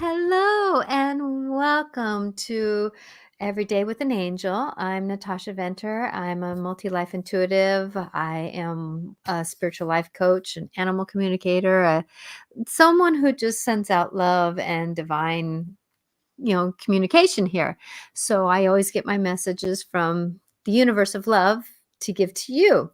Hello and welcome to Every Day with an Angel. I'm Natasha Venter. I'm a multi-life intuitive. I am a spiritual life coach, an animal communicator, someone who just sends out love and divine, communication here. So I always get my messages from the universe of love to give to you.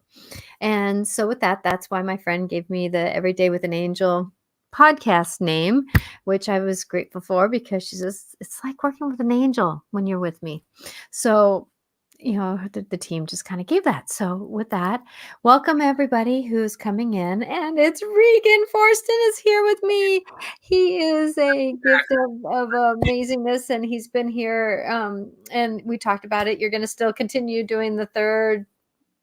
And so with that, that's why my friend gave me the Every Day with an Angel podcast name, which I was grateful for because she says it's like working with an angel when you're with me. So, the team just kind of gave that. So with that, welcome everybody who's coming in. And it's Regan Forston is here with me. He is a gift of amazingness, and he's been here. And we talked about it. You're going to still continue doing the third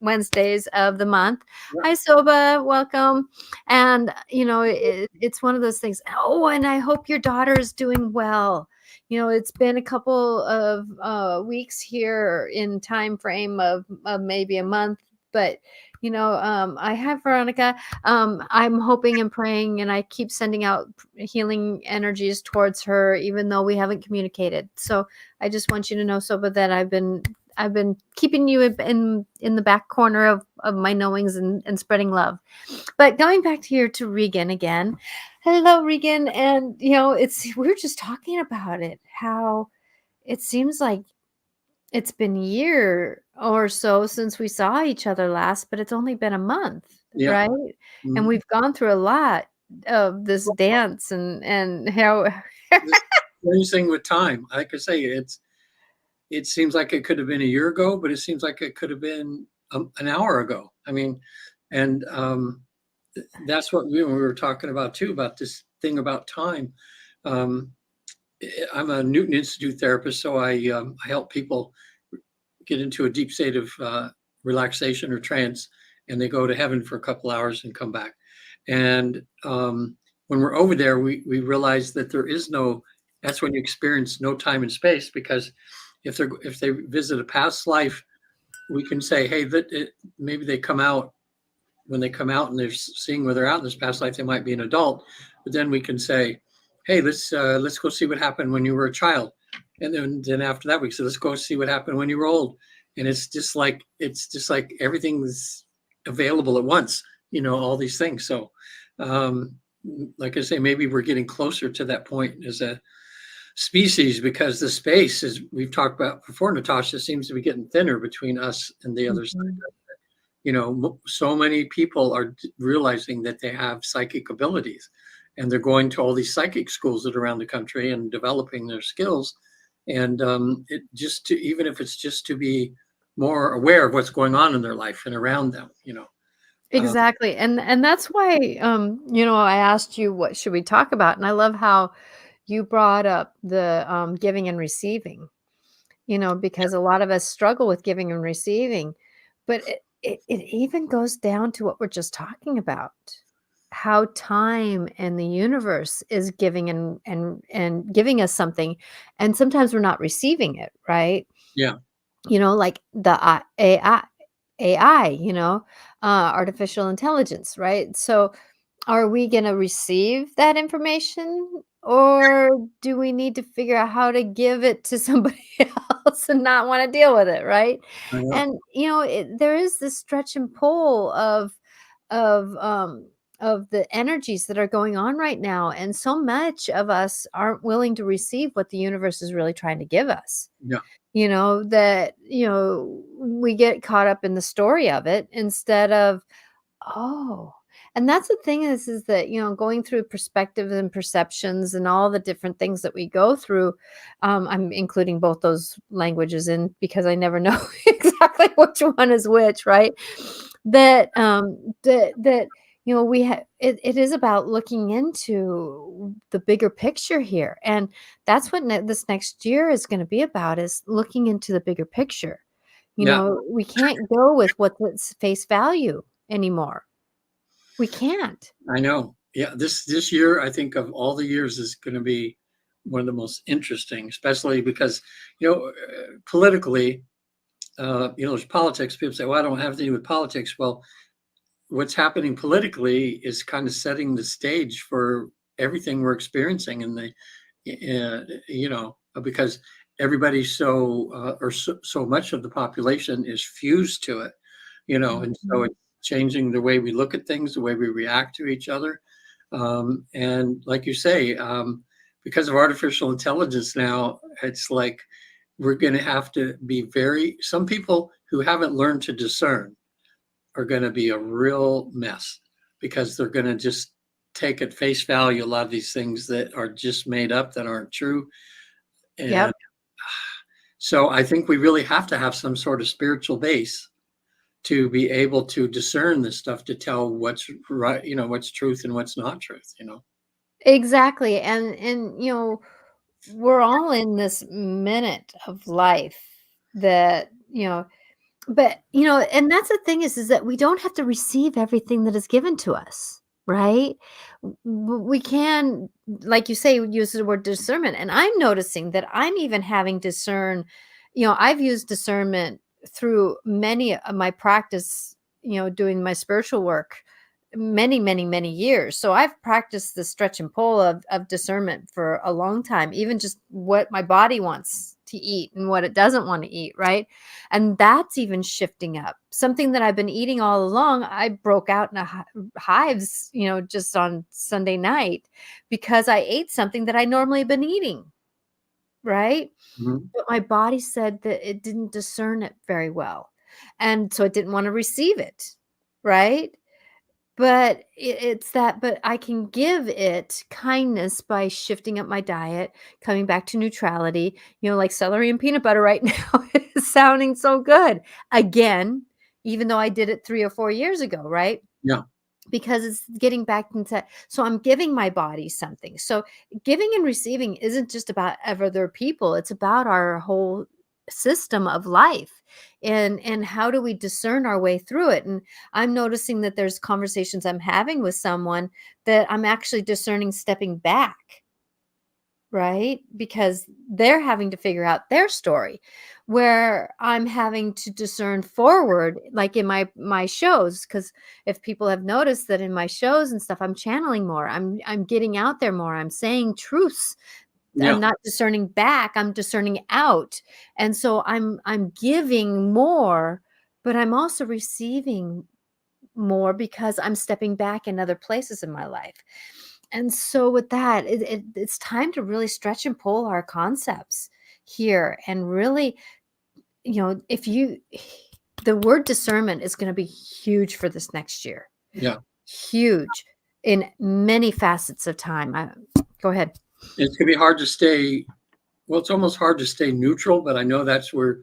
Wednesdays of the month. Yeah. Hi, Soba. Welcome. And, it's one of those things. Oh, and I hope your daughter is doing well. It's been a couple of weeks here in time frame of maybe a month, but I have Veronica. I'm hoping and praying, and I keep sending out healing energies towards her, even though we haven't communicated. So I just want you to know, Soba, that I've been keeping you in the back corner of my knowings and spreading love. But going back to Regan again. Hello, Regan. And we were just talking about it, how it seems like it's been a year or so since we saw each other last, but it's only been a month, Yeah. right? And Mhm. we've gone through a lot of this dance and how This strange thing with time, like I say, it seems like it could have been a year ago, but it seems like it could have been an hour ago. I mean, and that's what we were talking about too, about this thing about time. Um, I'm a Newton Institute therapist, so I help people get into a deep state of relaxation or trance, and they go to heaven for a couple hours and come back. And when we're over there, we realize that there is no. That's when you experience no time and space, because if they visit a past life, we can say, hey, maybe they come out. When they come out and they're seeing where they're at in this past life, they might be an adult, but then we can say, hey, let's go see what happened when you were a child, and then after that we say, let's go see what happened when you were old, and it's just like everything's available at once, all these things. So um, like I say, maybe we're getting closer to that point as a species, because the space, as we've talked about before, Natasha, seems to be getting thinner between us and the other side. Mhm. So many people are realizing that they have psychic abilities, and they're going to all these psychic schools that are around the country and developing their skills. And even if it's just to be more aware of what's going on in their life and around them. Uh, Exactly. And that's why I asked you what should we talk about, and I love how you brought up the giving and receiving, because a lot of us struggle with giving and receiving, but it even goes down to what we're just talking about, how time and the universe is giving and giving us something, and sometimes we're not receiving it, right? yeah, Like the AI, artificial intelligence, right? So are we going to receive that information, or do we need to figure out how to give it to somebody else and not want to deal with it, right? I know. And there is this stretch and pull of um of the energies that are going on right now, and so much of us aren't willing to receive what the universe is really trying to give us. Yeah, That we get caught up in the story of it instead of, oh, and that's the thing is that, going through perspectives and perceptions and all the different things that we go through, I'm including both those languages in because I never know exactly which one is which, right? We have it is about looking into the bigger picture here, and that's what this next year is going to be about, is looking into the bigger picture. yeah, We can't go with what's face value anymore. We can't. I know. Yeah, this year, I think of all the years, is going to be one of the most interesting, especially because politically, there's politics. People say, "Well, I don't have anything to do with politics." Well, what's happening politically is kind of setting the stage for everything we're experiencing in because everybody's so much of the population is fused to it, and so Mhm. it's changing the way we look at things, the way we react to each other. And like you say, because of artificial intelligence now, it's like we're going to have to be some people who haven't learned to discern are going to be a real mess because they're going to just take at face value a lot of these things that are just made up, that aren't true. And Yep. so I think we really have to have some sort of spiritual base to be able to discern this stuff, to tell what's right, what's truth and what's not truth. Exactly. And we're all in this minute of life that, but, and that's the thing is that we don't have to receive everything that is given to us, right? We can, like you say, use the word discernment. And I'm noticing that I'm even having I've used discernment through many of my practice, doing my spiritual work many, many, many years. So I've practiced the stretch and pull of discernment for a long time, even just what my body wants to eat and what it doesn't want to eat, right? And that's even shifting up. Something that I've been eating all along, I broke out in hives, just on Sunday night because I ate something that I normally have been eating, right? Mhm. But my body said that it didn't discern it very well. And so it didn't want to receive it, right? But it's that, but I can give it kindness by shifting up my diet, coming back to neutrality, like celery and peanut butter right now is sounding so good. Again, even though I did it 3 or 4 years ago, right? Yeah. Because it's getting back into, so I'm giving my body something. So giving and receiving isn't just about other people, it's about our whole system of life. And how do we discern our way through it? And I'm noticing that there's conversations I'm having with someone that I'm actually discerning stepping back, right? Because they're having to figure out their story, where I'm having to discern forward, like in my shows. Because if people have noticed that in my shows and stuff, I'm channeling more, I'm getting out there more, I'm saying truths. I'm Yeah. not discerning back, I'm discerning out. And so I'm giving more, but I'm also receiving more because I'm stepping back in other places in my life. And so with that, it's time to really stretch and pull our concepts here and really, if you the word discernment is going to be huge for this next year. Yeah. Huge in many facets of time. Go ahead. It's going to be hard to stay. Well, it's almost hard to stay neutral, but I know that's where,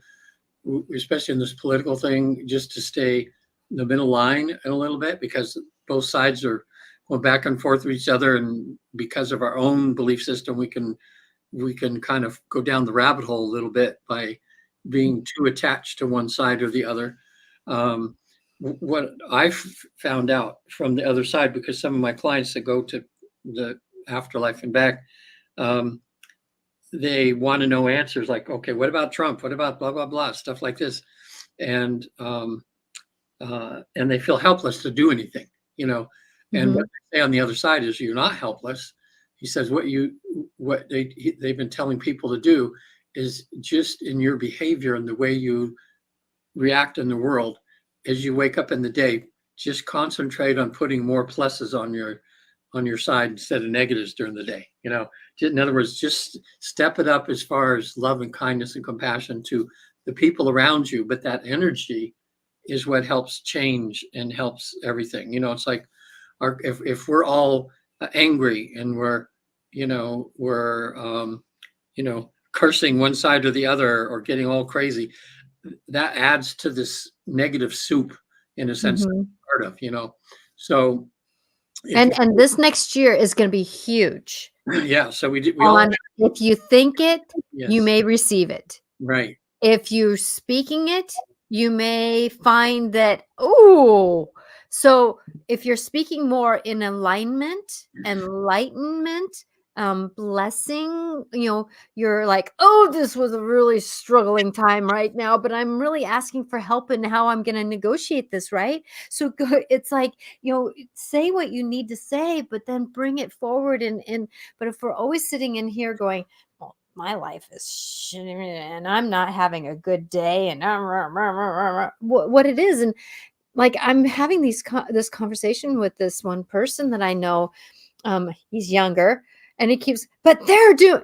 especially in this political thing, just to stay in the middle line a little bit, because both sides are going back and forth with each other, and because of our own belief system, we can kind of go down the rabbit hole a little bit by being too attached to one side or the other. Um, what I've found out from the other side, because some of my clients that go to the afterlife and back, um, they want to know answers like, okay, what about Trump? What about blah blah blah, stuff like this, and they feel helpless to do anything, you know. And what Mhm. they say on the other side is, you're not helpless. He says they've been telling people to do is just in your behavior and the way you react in the world as you wake up in the day, just concentrate on putting more pluses on your side instead of negatives during the day. In other words, just step it up as far as love and kindness and compassion to the people around you. But that energy is what helps change and helps everything. It's like if we're all angry and we're cursing one side or the other or getting all crazy, that adds to this negative soup in a sense that Mhm. we're part of. So if And this next year is going to be huge yeah, so we all on, if you think it, you yes, may receive it. right. If you're speaking it, you may find that, oh, so if you're speaking more in alignment, enlightenment, blessing, you're like, oh, this was a really struggling time right now, but I'm really asking for help in how I'm going to negotiate this, right? So it's like, say what you need to say, but then bring it forward. But if we're always sitting in here going, well, my life is shit and I'm not having a good day, and what it is. And like, I'm having this conversation with this one person that I know. He's younger, and he keeps, but they're doing,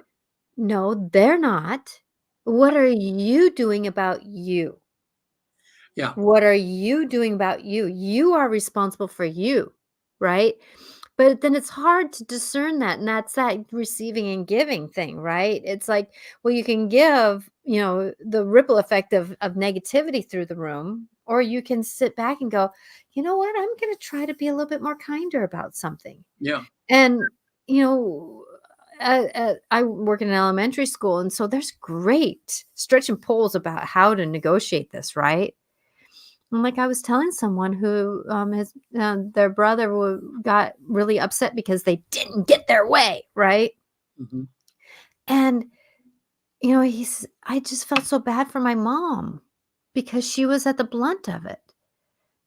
no, they're not. What are you doing about you? Yeah. What are you doing about you? You are responsible for you, right? But then it's hard to discern that, and that's that receiving and giving thing, right? It's like, well, you can give, the ripple effect of negativity through the room, or you can sit back and go, you know what? I'm going to try to be a little bit more kinder about something. Yeah. And, you know, I work in an elementary school, and so there's great stretch and pulls about how to negotiate this, right? And like I was telling someone who their brother got really upset because they didn't get their way, right? Hmm. And I just felt so bad for my mom because she was at the blunt of it.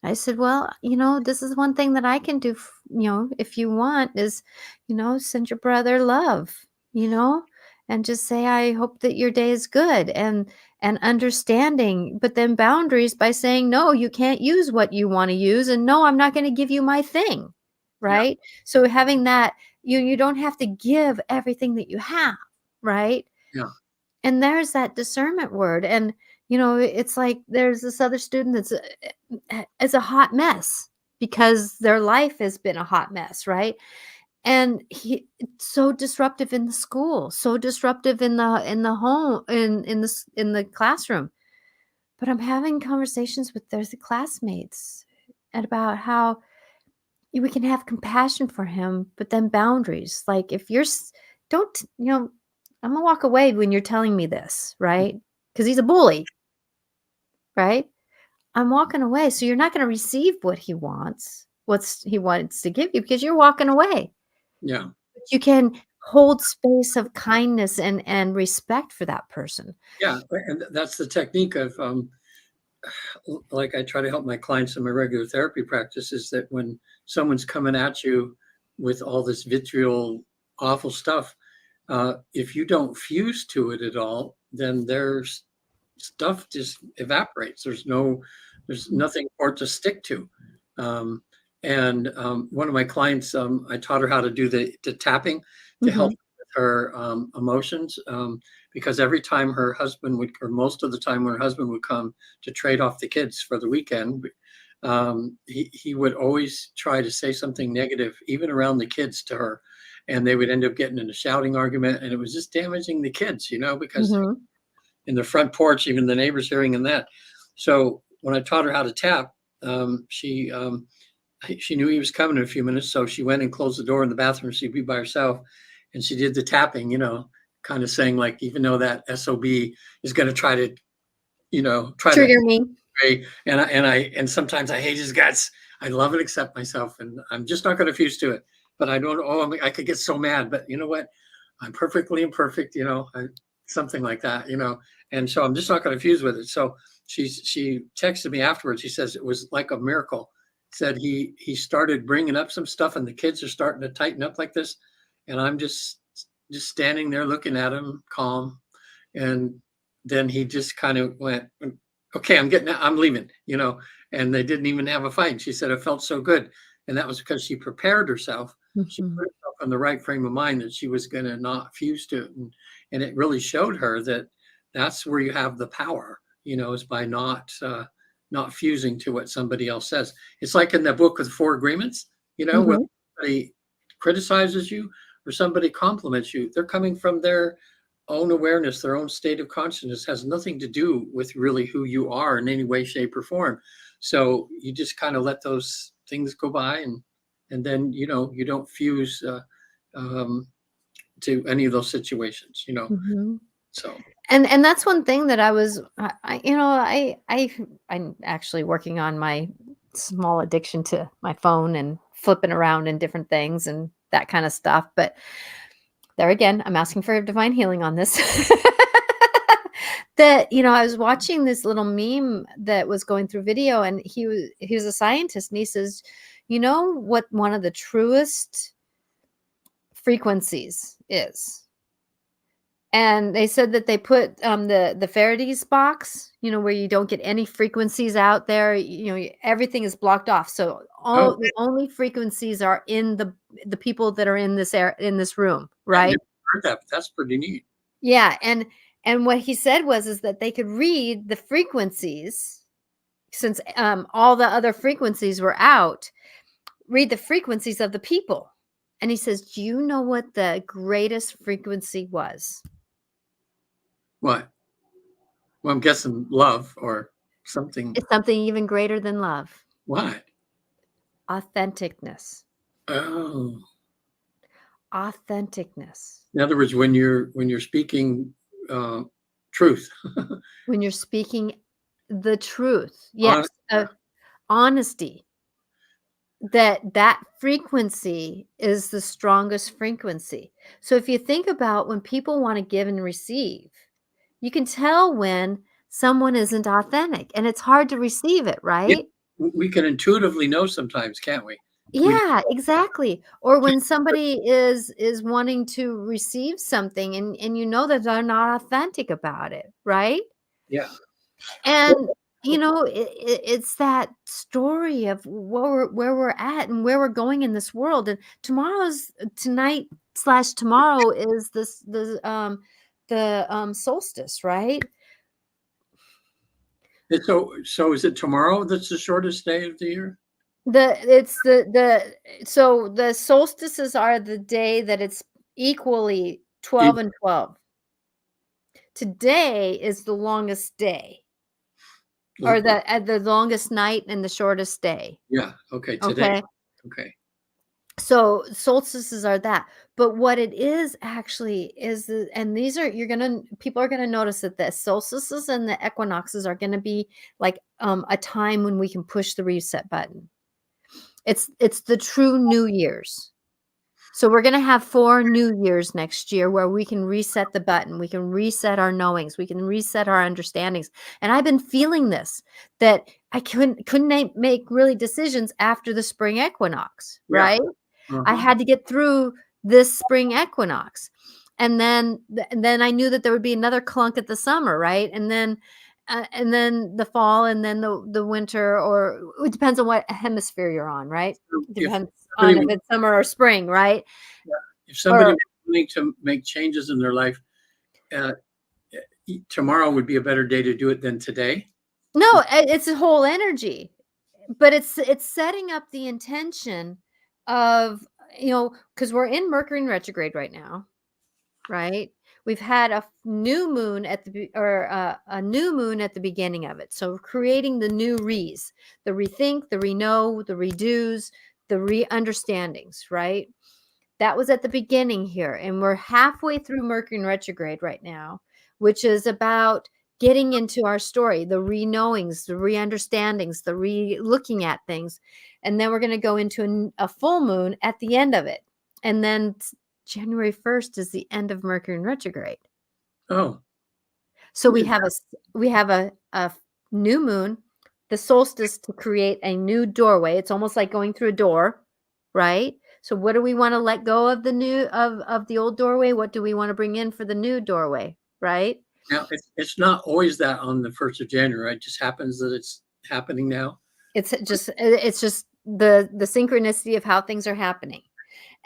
I said, "Well, this is one thing that I can do, if you want, is, send your brother love, and just say, I hope that your day is good, and understanding, but then boundaries by saying, no, you can't use what you want to use, and no, I'm not going to give you my thing." Yeah. Right? So having that, you don't have to give everything that you have, right? Yeah. And there's that discernment word. And, it's like there's this other student that's is a hot mess because their life has been a hot mess, right? And it's so disruptive in the school, so disruptive in the home, in the classroom. But I'm having conversations with their classmates and about how we can have compassion for him, but then boundaries. Like, if don't, I'm gonna walk away when you're telling me this, right? Because he's a bully, right? I'm walking away. So you're not going to receive what he wants to give you, because you're walking away. Yeah. But you can hold space of kindness and respect for that person. Yeah. And that's the technique of, like I try to help my clients in my regular therapy practice, is that when someone's coming at you with all this vitriol, awful stuff, if you don't fuse to it at all, then there's stuff just evaporates. There's nothing for it to stick to. Um, and one of my clients, I taught her how to do the tapping to help Mhm. with her emotions, because every time her husband would, or most of the time when her husband would come to trade off the kids for the weekend, he would always try to say something negative, even around the kids, to her. And they would end up getting in a shouting argument, and it was just damaging the kids, because Mhm. in the front porch, even the neighbors hearing in that. So when I taught her how to tap, she knew he was coming in a few minutes, so she went and closed the door in the bathroom. She'd be by herself, and she did the tapping, kind of saying, like, even though that sob is going to try to, try to, Trigger me. and sometimes I hate his guts. I love and accept myself, and I'm just not going to fuse to it. But I don't. Oh, I could get so mad. But you know what? I'm perfectly imperfect. Something like that. And so I'm just not going to fuse with it. So she texted me afterwards. She says it was like a miracle. Said he started bringing up some stuff, and the kids are starting to tighten up like this, and I'm just standing there looking at him, calm, and then he just kind of went, okay, I'm leaving, and they didn't even have a fight. She said it felt so good. And that was because she prepared herself. She Mhm. put herself in the right frame of mind that she was going to not fuse to it. And it really showed her that that's where you have the power, is by not fusing to what somebody else says. It's like in the book with Four Agreements, when Mhm. somebody criticizes you or somebody compliments you, they're coming from their own awareness, their own state of consciousness, has nothing to do with really who you are in any way, shape, or form. So you just kind of let those things go by, and then you don't fuse um, to any of those situations. Mhm. So And that's one thing that I'm actually working on my small addiction to my phone and flipping around in different things and that kind of stuff. But there again, I'm asking for divine healing on this. That, I was watching this little meme that was going through video, and he was a scientist, and he says, "You know what one of the truest frequencies is?" And they said that they put, the Faraday's box, where you don't get any frequencies out there, everything is blocked off, so Oh, the only frequencies are in the people that are in this room, I right? never heard that, but that's pretty neat. Yeah, and what he said was is that they could read the frequencies since, all the other frequencies were out, read the frequencies of the people, and he says, "Do you know what the greatest frequency was?" What? Well, I'm guessing love or something. It's something even greater than love. What? Authenticness. Oh, Authenticness. in other words, when you're speaking uh, truth, When you're speaking the truth. on Yes, honesty. That frequency is the strongest frequency. So if you think about when people wanna give and receive, you can tell when someone isn't authentic, and it's hard to receive it, yeah, right? we can intuitively know sometimes, can't we? We Yeah, exactly. Or when somebody is wanting to receive something, and you know that they're not authentic about it, right? yeah. And, it's that story of where we're at and where we're going in this world, and tonight/tomorrow is the solstice, right? And so is it tomorrow that's the shortest day of the year? The it's so the solstices are the day that it's equally 12 Eve- and 12. Today is the longest day, or the longest night and the shortest day, Yeah. Okay. Today. okay? Okay. So solstices are that. But what it is actually is and these are people are gonna notice that the solstices and the equinoxes are gonna be like a time when we can push the reset button. It's the true New Year's. So we're gonna have 4 New Years next year where we can reset the button, we can reset our knowings, we can reset our understandings, and I've been feeling this, that I couldn't make really decisions after the spring equinox, Yeah. right? I Uh-huh. had to get through this spring equinox, and then I knew that there would be another clunk at the summer, right? And then the fall, and then the winter, or it depends on what hemisphere you're on, right? So Depends on somebody if was, it's summer or spring, right? yeah, if somebody Or was willing to make changes in their life, uh, tomorrow would be a better day to do it than today. no, Is- it's a whole energy, but it's setting up the intention of, because we're in Mercury in retrograde right now, right? We've had a new moon at a new moon at the beginning of it. So creating the new re's, the rethink, the reknow, the redos, the re-understandings, right? That was at the beginning here, and we're halfway through Mercury in retrograde right now, which is about getting into our story, the re-knowings, the re-understandings, the re-looking at things, and then we're going to go into a full moon at the end of it, and then January 1st is the end of Mercury in retrograde. oh, So we have a new moon, the solstice to create a new doorway. It's almost like going through a door, right? So what do we want to let go of the old doorway? What do we want to bring in for the new doorway, right? now it's not always that on the 1st of January. It just happens that it's happening now. It's just the synchronicity of how things are happening.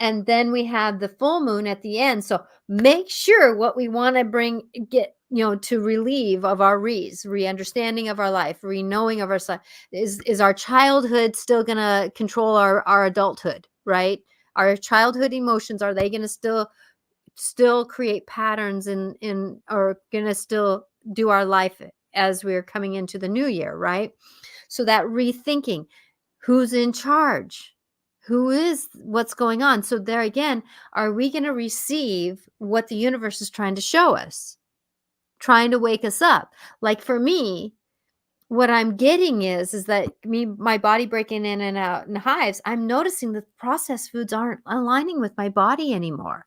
And then we have the full moon at the end. So make sure what we want to to relieve of our re-understanding of our life, re-knowing of ourselves. Is our childhood still going to control our adulthood, right? Our childhood emotions, are they going to still create patterns or going to still do our life as we're coming into the new year, right? So that rethinking, who's in charge, what's going on. So there again, are we going to receive what the universe is trying to show us, trying to wake us up? Like for me, what I'm getting is that my body breaking in and out in hives, I'm noticing that processed foods aren't aligning with my body anymore.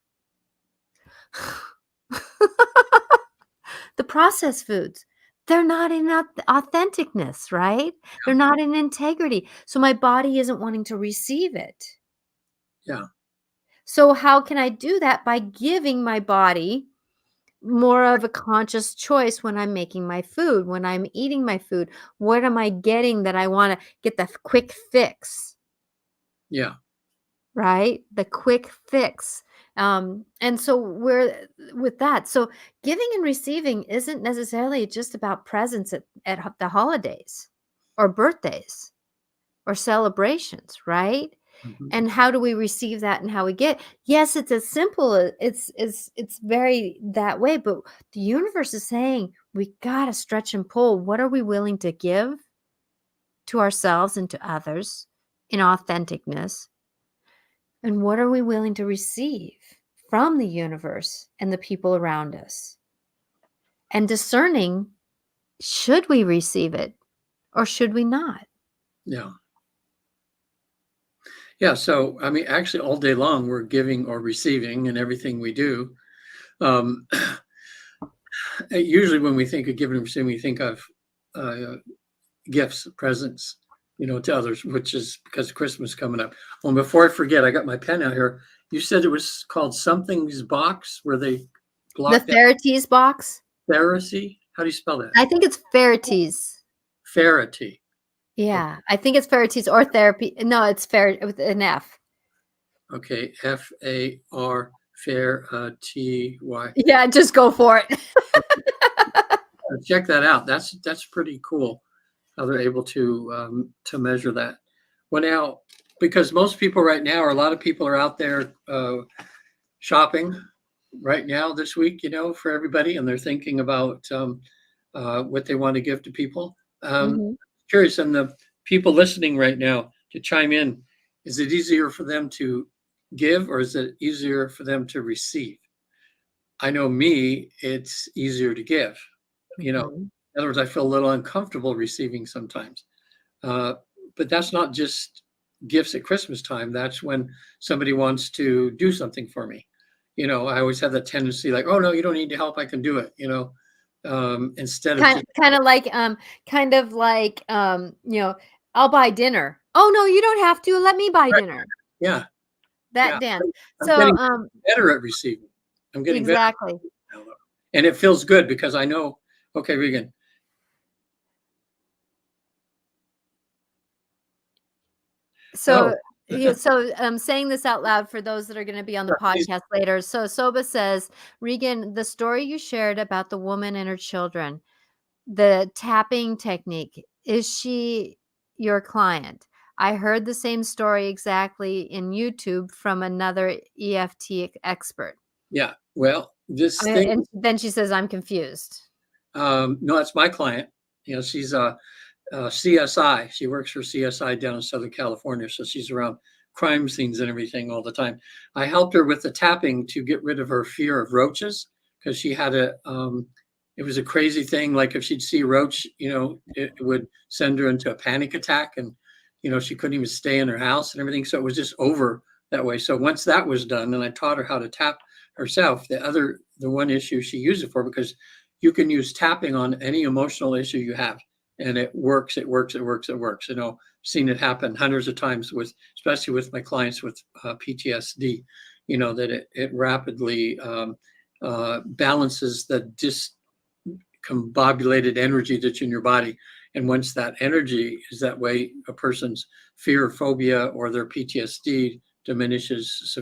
The processed foods, they're not in authenticness, right? They're not in integrity. So my body isn't wanting to receive it. Yeah. So how can I do that? By giving my body more of a conscious choice when I'm making my food, when I'm eating my food. What am I getting that I want to get the quick fix? Yeah. Right? The quick fix. And so we're with that. So giving and receiving isn't necessarily just about presents at the holidays or birthdays or celebrations, right? Mhm. And how do we receive that and how we get? Yes, it's as simple as it's very that way, but the universe is saying we gotta stretch and pull. What are we willing to give to ourselves and to others in authenticness? And what are we willing to receive from the universe and the people around us? And discerning, should we receive it or should we not? Yeah. Yeah. So, I mean, actually, all day long, we're giving or receiving in everything we do. Um, Usually, when we think of giving and receiving, we think of uh, gifts, presents, to others, which is because Christmas is coming up. Well, before I forget, I got my pen out here. You said it was called something's box where they The blocked out Pharisees box? Pharisee. How do you spell that? I think it's Pharisees. Pharisee. Yeah, I think it's Pharisees or therapy. No, it's fair with an F. Okay, FAR fair TY. Yeah, just go for it. Check that out. That's pretty cool how they're able to measure that. Well, now because most people right now, or a lot of people are out there shopping right now this week, for everybody, and they're thinking about what they want to give to people. Mhm. Curious, and the people listening right now to chime in, is it easier for them to give or is it easier for them to receive? I know me, it's easier to give. Mhm. In other words, I feel a little uncomfortable receiving sometimes. Uh, but that's not just gifts at Christmas time. That's when somebody wants to do something for me. I always have that tendency like, oh no, you don't need to help. I can do it, instead of Kind just, kinda like, "I'll buy dinner." "Oh, no, you don't have to. Let me buy right, dinner." yeah, That yeah. dance. I'm So, getting better at receiving. I'm getting better exactly. now, though. And it feels good because I know, okay, Regan. So, Oh, yeah, so I'm saying this out loud for those that are gonna be on the please. podcast later. So Soba says, "Regan, the story you shared about the woman and her children, the tapping technique, is she your client? I heard the same story exactly in YouTube from another EFT expert." Yeah. Well, this thing, And then she says, "I'm confused." no, it's my client. She's CSI. She works for CSI down in Southern California, so she's around crime scenes and everything all the time. I helped her with the tapping to get rid of her fear of roaches because she had a. It was a crazy thing. Like if she'd see a roach, it would send her into a panic attack, and she couldn't even stay in her house and everything. So it was just over that way. So once that was done, and I taught her how to tap herself, the one issue she used it for, because you can use tapping on any emotional issue you have, and it works. It works. It works. It works. Seen it happen hundreds of times with, especially with my clients with PTSD. That it rapidly balances the discombobulated energy that's in your body. And once that energy is that way, a person's fear or phobia or their PTSD diminishes,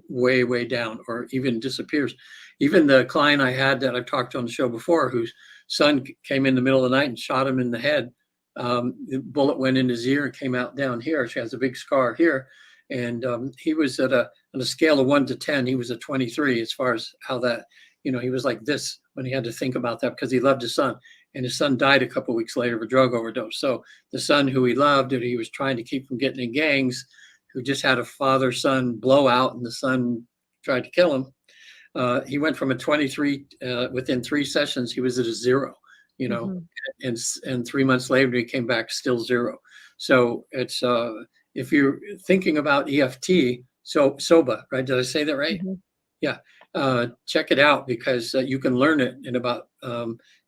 way, way down or even disappears. Even the client I had that I've talked to on the show before, whose son came in the middle of the night and shot him in the head. The bullet went in his ear and came out down here. She has a big scar here. And he was on a scale of 1 to 10, he was a 23 as far as how that, he was like this when he had to think about that because he loved his son. And his son died a couple of weeks later of a drug overdose. So the son who he loved, and he was trying to keep from getting in gangs, who just had a father-son blowout, and the son tried to kill him. He went from a 23 within 3 sessions. He was at a 0, Mhm, and 3 months later he came back still 0. So it's if you're thinking about EFT, so SOBA, right? Did I say that right? mhm. Yeah. check it out because you can learn it in about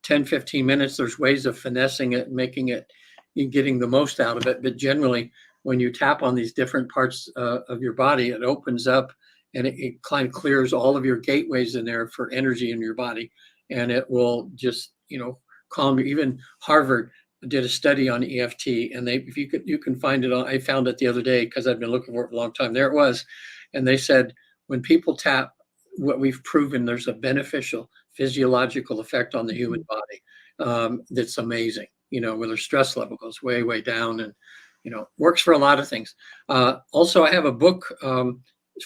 10, 15 minutes. There's ways of finessing it and making it, you getting the most out of it. But generally, when you tap on these different parts of your body, it opens up and it kind of clears all of your gateways in there for energy in your body. And it will just, calm you. Even Harvard did a study on EFT, and if you can find it on, I found it the other day because I've been looking for it a long time. There it was. And they said, when people tap, what we've proven, there's a beneficial physiological effect on the human body that's amazing, where their stress level goes way, way down and, works for a lot of things. Also, I have a book,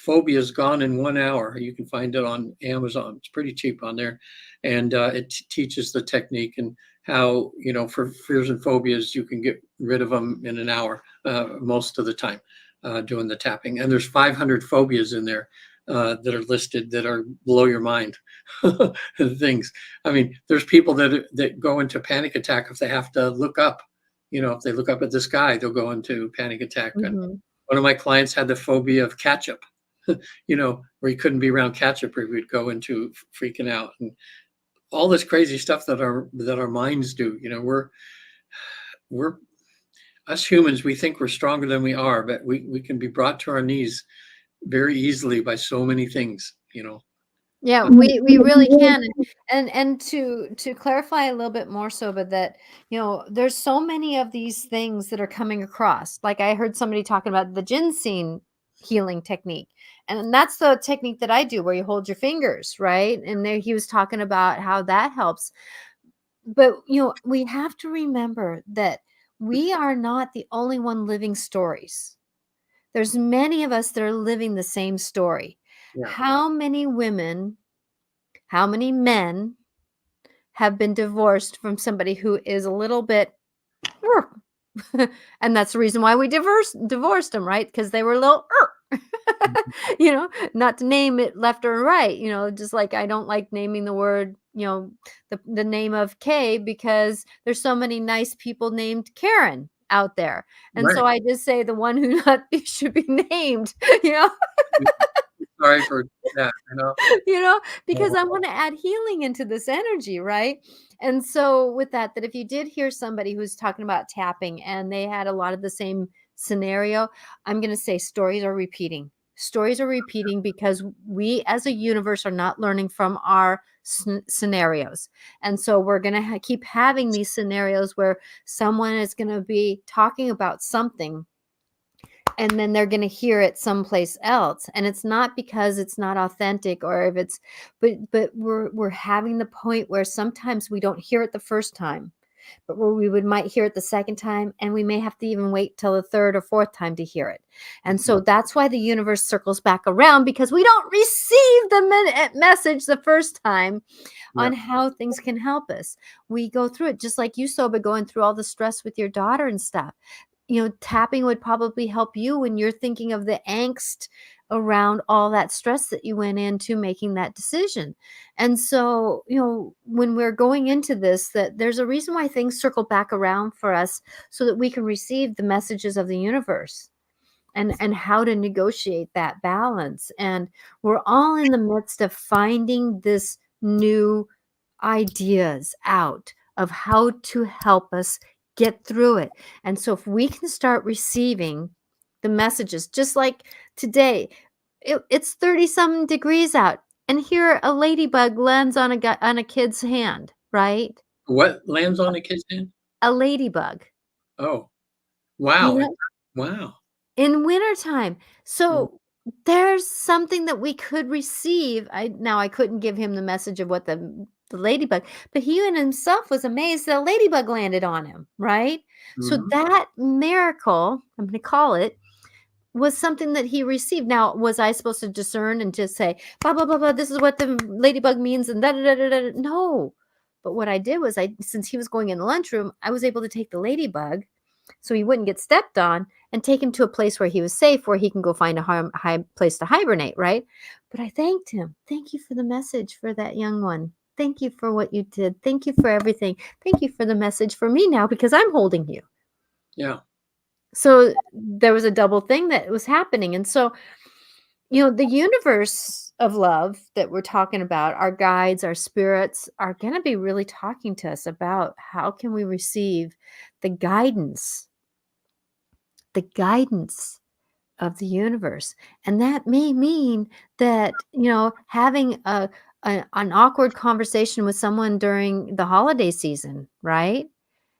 Phobias Gone in 1 Hour. You can find it on Amazon. It's pretty cheap on there. And it teaches the technique and how, for fears and phobias, you can get rid of them in an hour most of the time doing the tapping. And there's 500 phobias in there that are listed that are blow your mind things. I mean, there's people that go into panic attack if they have to look up. If they look up at the sky, they'll go into panic attack. And one of my clients had the phobia of ketchup, where he couldn't be around ketchup or he would go into freaking out and all this crazy stuff that our minds do. We're us humans, we think we're stronger than we are, but we can be brought to our knees very easily by so many things. Yeah, we really can. And to clarify a little bit more so, but that, there's so many of these things that are coming across. Like I heard somebody talking about the ginseng healing technique. And that's the technique that I do where you hold your fingers, right? And there he was talking about how that helps. But, we have to remember that we are not the only one living stories. There's many of us that are living the same story. Yeah. How many women, how many men have been divorced from somebody who is a little bit, and that's the reason why we divorced them, right? Because they were a little, not to name it left or right, just like I don't like naming the word, the name of Kay because there's so many nice people named Karen out there. And Right. so I just say the one who not should be named, Sorry for that, because I want to add healing into this energy, right? And so with that if you did hear somebody who's talking about tapping and they had a lot of the same scenario, I'm going to say stories are repeating. Stories are repeating because we as a universe are not learning from our scenarios. And so we're going to keep having these scenarios where someone is going to be talking about something and then they're going to hear it someplace else. And it's not because it's not authentic or if it's, but we're having the point where sometimes we don't hear it the first time, but where we might hear it the second time, and we may have to even wait till the third or fourth time to hear it. And so that's why the universe circles back around, because we don't receive the message the first time on how things can help us. We go through it just like you, Soba, going through all the stress with your daughter and stuff. Tapping would probably help you when you're thinking of the angst around all that stress that you went into making that decision. And so, when we're going into this, that there's a reason why things circle back around for us so that we can receive the messages of the universe and how to negotiate that balance. And we're all in the midst of finding this new ideas out of how to help us get through it. And so if we can start receiving the messages, just like today, it's 30-something degrees out, and here a ladybug lands on a kid's hand, right? What lands on a kid's hand? A ladybug. Oh, wow. Wow. In wintertime. So there's something that we could receive. I couldn't give him the message of what the ladybug, but he in himself was amazed that a ladybug landed on him, right? So that miracle, I'm going to call it, was something that he received. Now, was I supposed to discern and just say, blah, blah, blah, blah, this is what the ladybug means and da, da, da, da, da. No. But what I did was since he was going in the lunchroom, I was able to take the ladybug so he wouldn't get stepped on and take him to a place where he was safe, where he can go find a high place to hibernate, right? But I thanked him. Thank you for the message for that young one. Thank you for what you did. Thank you for everything. Thank you for the message for me now because I'm holding you. Yeah. So there was a double thing that was happening. And so, the universe of love that we're talking about, our guides, our spirits are going to be really talking to us about how can we receive the guidance, the guidance of the universe. And that may mean that, having an awkward conversation with someone during the holiday season, right?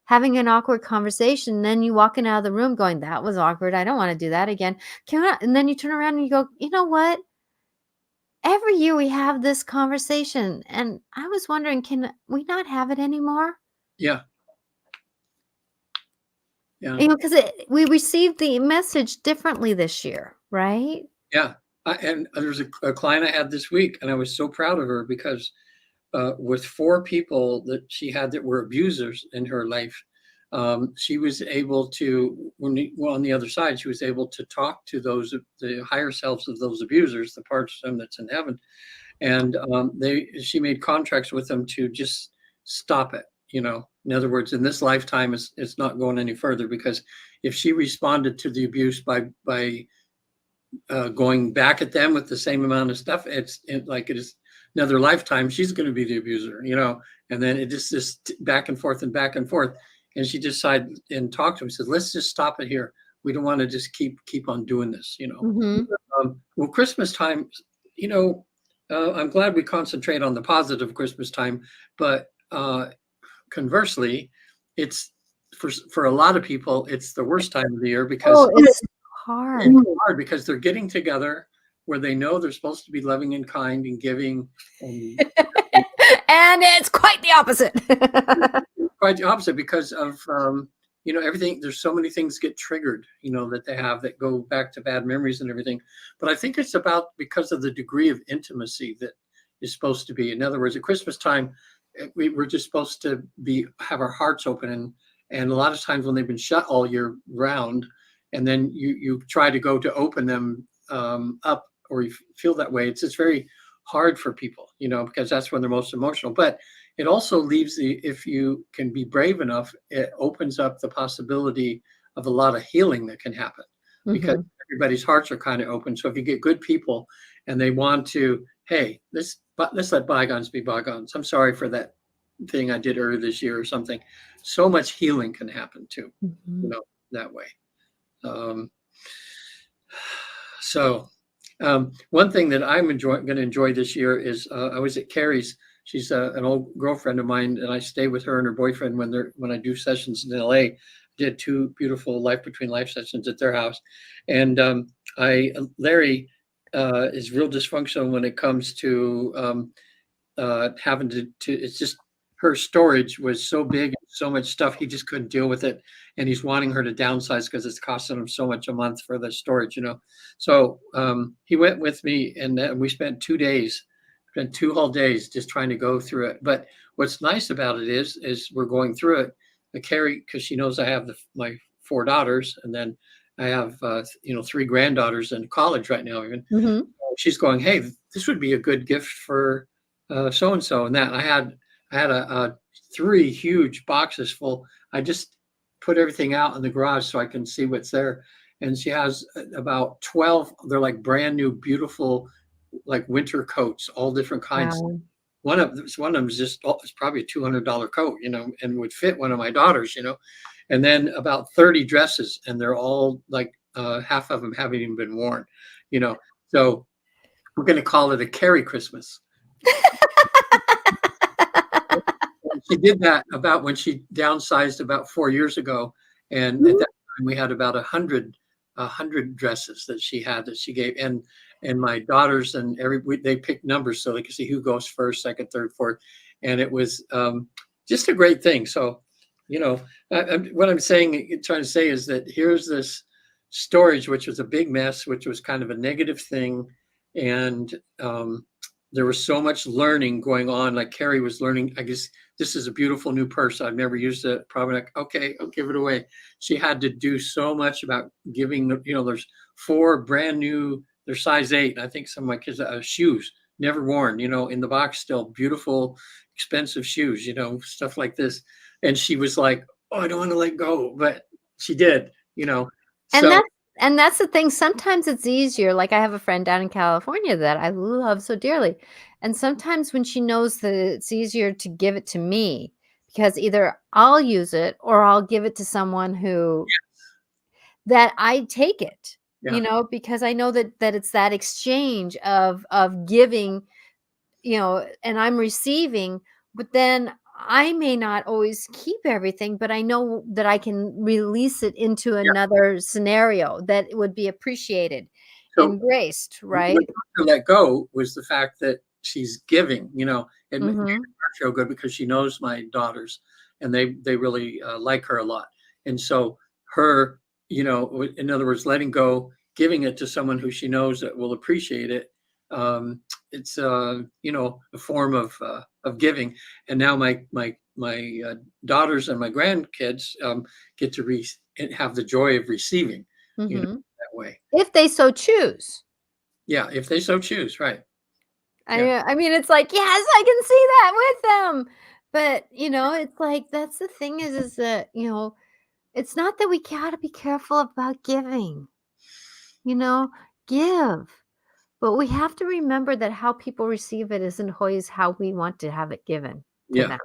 Having an awkward conversation, then you walking out of the room going, that was awkward. I don't want to do that again. And then you turn around and you go, you know what? Every year we have this conversation, and I was wondering, can we not have it anymore? Yeah. Yeah. Because we received the message differently this year, right? Yeah. And there was a client I had this week, and I was so proud of her because with 4 people that she had that were abusers in her life, she was able to, on the other side, she was able to talk to the higher selves of those abusers, the parts of them that's in heaven, and she made contracts with them to just stop it. In other words, in this lifetime, it's not going any further, because if she responded to the abuse by going back at them with the same amount of stuff, like it is another lifetime, she's going to be the abuser, and then it just back and forth and back and forth. And she decided and talked to him, said, let's just stop it here. We don't want to just keep on doing this. Well, Christmas time, I'm glad we concentrate on the positive Christmas time, but conversely, it's for a lot of people, it's the worst time of the year, because it's hard. it's hard because they're getting together where they know they're supposed to be loving and kind and giving, and And it's quite the opposite. quite the opposite because of everything. There's so many things get triggered, that they have that go back to bad memories and everything. But I think it's because of the degree of intimacy that is supposed to be. In other words, at Christmas time, we're just supposed to have our hearts open, and a lot of times when they've been shut all year round, and then you try to go to open them up, or you feel that way, it's just very hard for people, because that's when they're most emotional. But it also leaves if you can be brave enough, it opens up the possibility of a lot of healing that can happen, because everybody's hearts are kind of open. So if you get good people and they want to, hey, let's let bygones be bygones. I'm sorry for that thing I did earlier this year or something. So much healing can happen too, that way. One thing that I'm going to enjoy this year is I was at Carrie's. She's an old girlfriend of mine, and I stay with her and her boyfriend when I do sessions in LA. Did 2 beautiful Life Between Life sessions at their house, and Larry is real dysfunctional when it comes to having to. It's just her storage was so big, so much stuff, he just couldn't deal with it, and he's wanting her to downsize because it's costing him so much a month for the storage. So he went with me, and we spent 2 days. Spent 2 whole days just trying to go through it. But what's nice about it is we're going through it. Carrie, because she knows I have my 4 daughters, and then I have 3 granddaughters in college right now. Even she's going, hey, this would be a good gift for so and so, and that. I had a 3 huge boxes full. I just put everything out in the garage so I can see what's there. And she has about 12. They're like brand new, beautiful, like winter coats, all different kinds. Wow. One of them is it's probably a $200 coat, and would fit one of my daughters, and then about 30 dresses, and they're all like half of them haven't even been worn, so we're going to call it a Carrie Christmas. She did that about when she downsized about 4 years ago, and at that time we had about 100 dresses that she gave, and my daughters and they picked numbers so they could see who goes first, second, third, fourth, and it was just a great thing. So, what I'm trying to say is that here's this storage, which was a big mess, which was kind of a negative thing, and there was so much learning going on. Like Carrie was learning, I guess, this is a beautiful new purse. I've never used it. Probably like, okay, I'll give it away. She had to do so much about giving, there's 4 brand new, they're size 8. I think some of my kids, shoes, never worn, in the box still, beautiful, expensive shoes, stuff like this. And she was like, oh, I don't want to let go. But she did, And and that's the thing, sometimes it's easier, like, I have a friend down in California that I love so dearly, and sometimes when she knows that it's easier to give it to me, because either I'll use it or I'll give it to someone who that I take it, Yeah. because I know that it's that exchange of giving, and I'm receiving, but then I may not always keep everything, but I know that I can release it into Yeah. another scenario that would be appreciated So and graced, what right? helped her let go was the fact that she's giving, it made Mhm. her feel good because she knows my daughters and they really like her a lot. And so her, in other words, letting go, giving it to someone who she knows that will appreciate it. Um, it's a form of giving. And now my daughters and my grandkids get to have the joy of receiving, Mhm. that way. If they so choose. Yeah, if they so choose, right. Yeah, I mean, it's like, "Yes, I can see that with them." But, it's like, that's the thing is that, it's not that we gotta be careful about giving, you know? Give. But we have to remember that how people receive it isn't always how we want to have it given to yeah. them.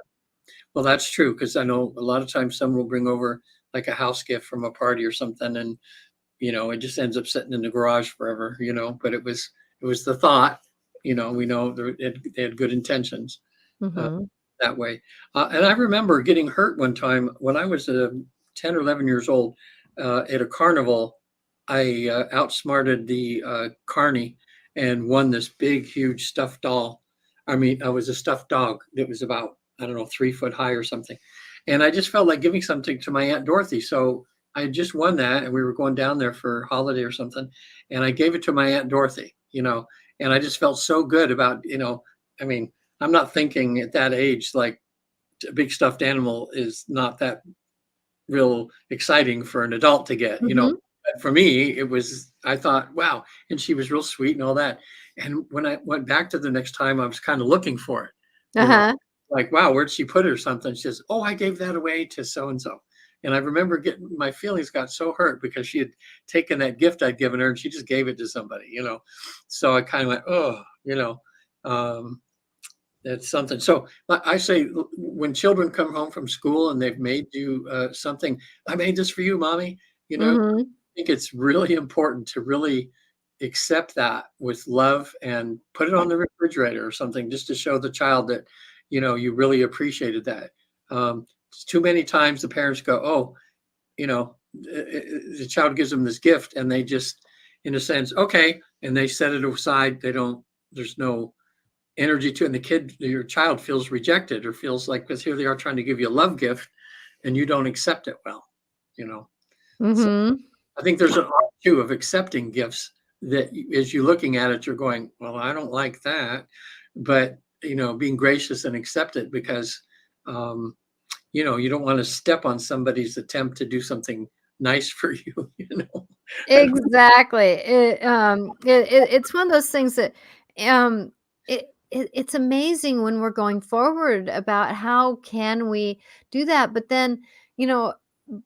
Well, that's true because I know a lot of times someone will bring over like a house gift from a party or something, and it just ends up sitting in the garage forever. But it was the thought. We know they had good intentions uh, Mhm. that way. And I remember getting hurt one time when I was 10 or 11 years old at a carnival. I outsmarted the carny and won this big, huge stuffed doll. I mean, I was a stuffed dog that was about, I don't know, 3 foot high or something. And I just felt like giving something to my Aunt Dorothy. So I had just won that and we were going down there for a holiday or something. And I gave it to my Aunt Dorothy, and I just felt so good about, I mean, I'm not thinking at that age like a big stuffed animal is not that real exciting for an adult to get, Mhm. But for me, I thought, wow. And she was real sweet and all that. And when I went back to the next time, I was kind of looking for it, you know, Uh-huh. like, wow, where'd she put it or something? She says, oh, I gave that away to so and so. And I remember my feelings got so hurt because she had taken that gift I'd given her and she just gave it to somebody. So I kind of went, oh, um, that's something. So I say when children come home from school and they've made you something, I made this for you, mommy. I Mhm. think it's really important to really accept that with love and put it on the refrigerator or something just to show the child that, you really appreciated that. Too many times the parents go, oh, the child gives them this gift and they just, in a sense, okay, and they set it aside. There's no energy to it, and your child feels rejected or feels like because here they are trying to give you a love gift and you don't accept it well, you know. So Mhm. I think there's an art too of accepting gifts that as you're looking at it, you're going, well, I don't like that. But being gracious and accept it because um, you don't want to step on somebody's attempt to do something nice for you, Exactly. It's one of those things that, it's amazing when we're going forward about how can we do that, you know,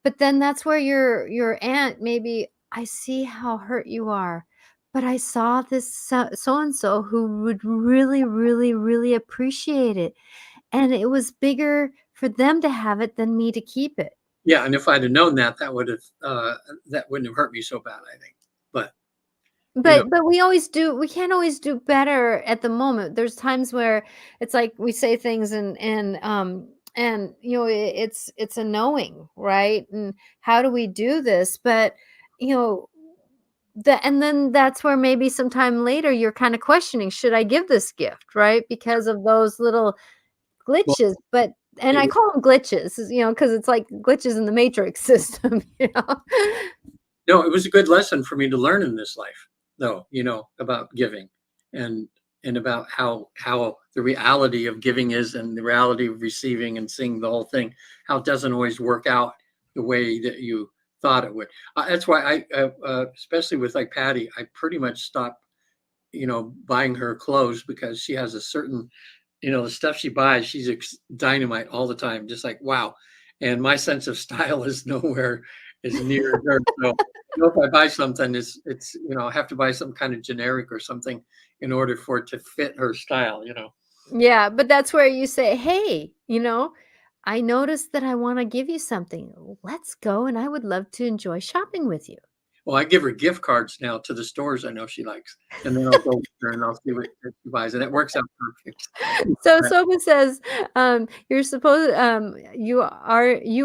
but then that's where your aunt maybe, "I see how hurt you are, but I saw this so and so who would really, really, really appreciate it, and it was bigger for them to have it than me to keep it." Yeah, and if I'd have known that, that wouldn't have hurt me so bad, I think. But you know, But we can't always do better at the moment. There's times where it's like we say things and it's a knowing, right? And how do we do this? But you know and then that's where maybe sometime later you're kind of questioning, should I give this gift, right? Because of those little well, glitches, but and it I was call them glitches, because it's like glitches in the matrix system, no, it was a good lesson for me to learn in this life, though, about giving and about how the reality of giving is and the reality of receiving and seeing the whole thing, how it doesn't always work out the way that you thought it would. That's why especially with like Patty, I pretty much stopped, buying her clothes because she has a certain, the stuff she buys, she's dynamite all the time, just like wow. And my sense of style is nowhere is near her. So if I buy something, it's I have to buy some kind of generic or something in order for it to fit her style. Yeah, but that's where you say, "Hey, I noticed that I wanna give you something. Let's go, and I would love to enjoy shopping with you." Well, I give her gift cards now to the stores I know she likes, and then I'll go with her and I'll see what she buys, and it works out perfect. So Soba says, you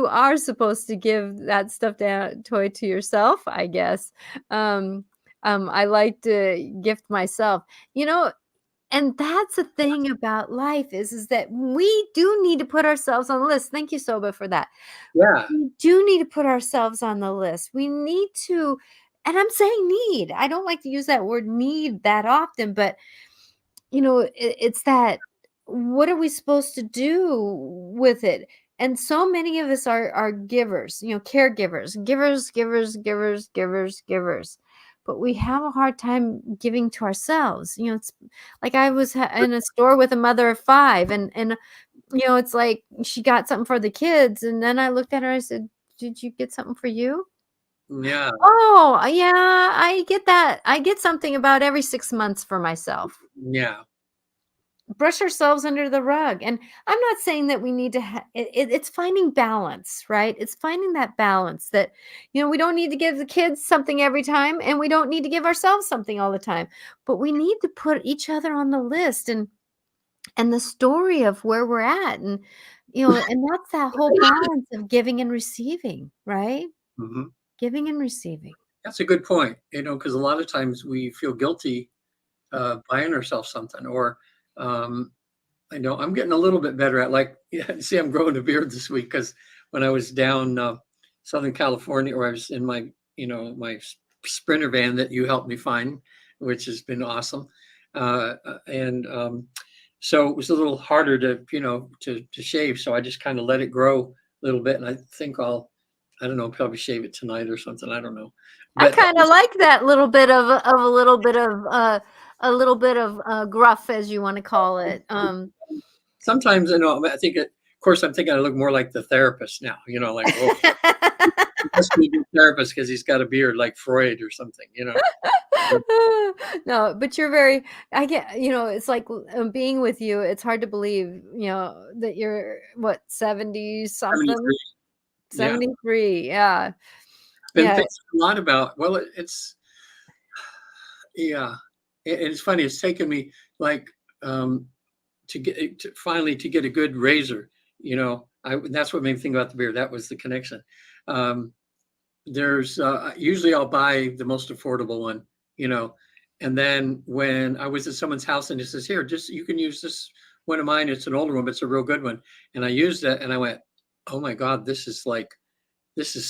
are supposed to give that stuffed toy to yourself, I guess. Um, I like to gift myself. You know, and that's the thing about life is that we do need to put ourselves on the list. Thank you, Soba, for that. Yeah. We do need to put ourselves on the list. We need to, and I'm saying need. I don't like to use that word need that often, but it's that what are we supposed to do with it? And so many of us are givers, caregivers, givers. But we have a hard time giving to ourselves. It's like I was in a store with a mother of five, and it's like she got something for the kids, and then I looked at her. I said, "Did you get something for you?" Yeah. Oh, yeah, I get that. I get something about every 6 months for myself. Yeah. Brush ourselves under the rug. And I'm not saying that we need to it's finding balance, right? It's finding that balance that we don't need to give the kids something every time, and we don't need to give ourselves something all the time, but we need to put each other on the list, and the story of where we're at, and that's that whole balance of giving and receiving, right? Mhm. Giving and receiving. That's a good point, because a lot of times we feel guilty, buying ourselves something or, um, I know I'm getting a little bit better at like, yeah, see, I'm growing a beard this week because when I was down, Southern California, or I was in my Sprinter van that you helped me find, which has been awesome. And so it was a little harder to shave. So I just kind of let it grow a little bit. And I think I don't know, probably shave it tonight or something. I don't know. I But kinda like that little bit of a little bit of gruff, as you wanna call it. sometimes I think, of course, I'm thinking I look more like the therapist now, like, oh, he must be a good therapist because he's got a beard like Freud or something. No, but you're very I get it's like, being with you, it's hard to believe, that you're, what, 70 something? 73. Yeah. 73, yeah. Been Yeah. thinking a lot about, well, it's, yeah. And it's funny, it's taken me like, um, finally to get a good razor, that's what made me think about the beard. That was the connection. Um, there's usually I'll buy the most affordable one, you know, and then when I was at someone's house and it says, here, just you can use this one of mine. It's an older one, but it's a real good one. And I used it and I went, oh my God, this is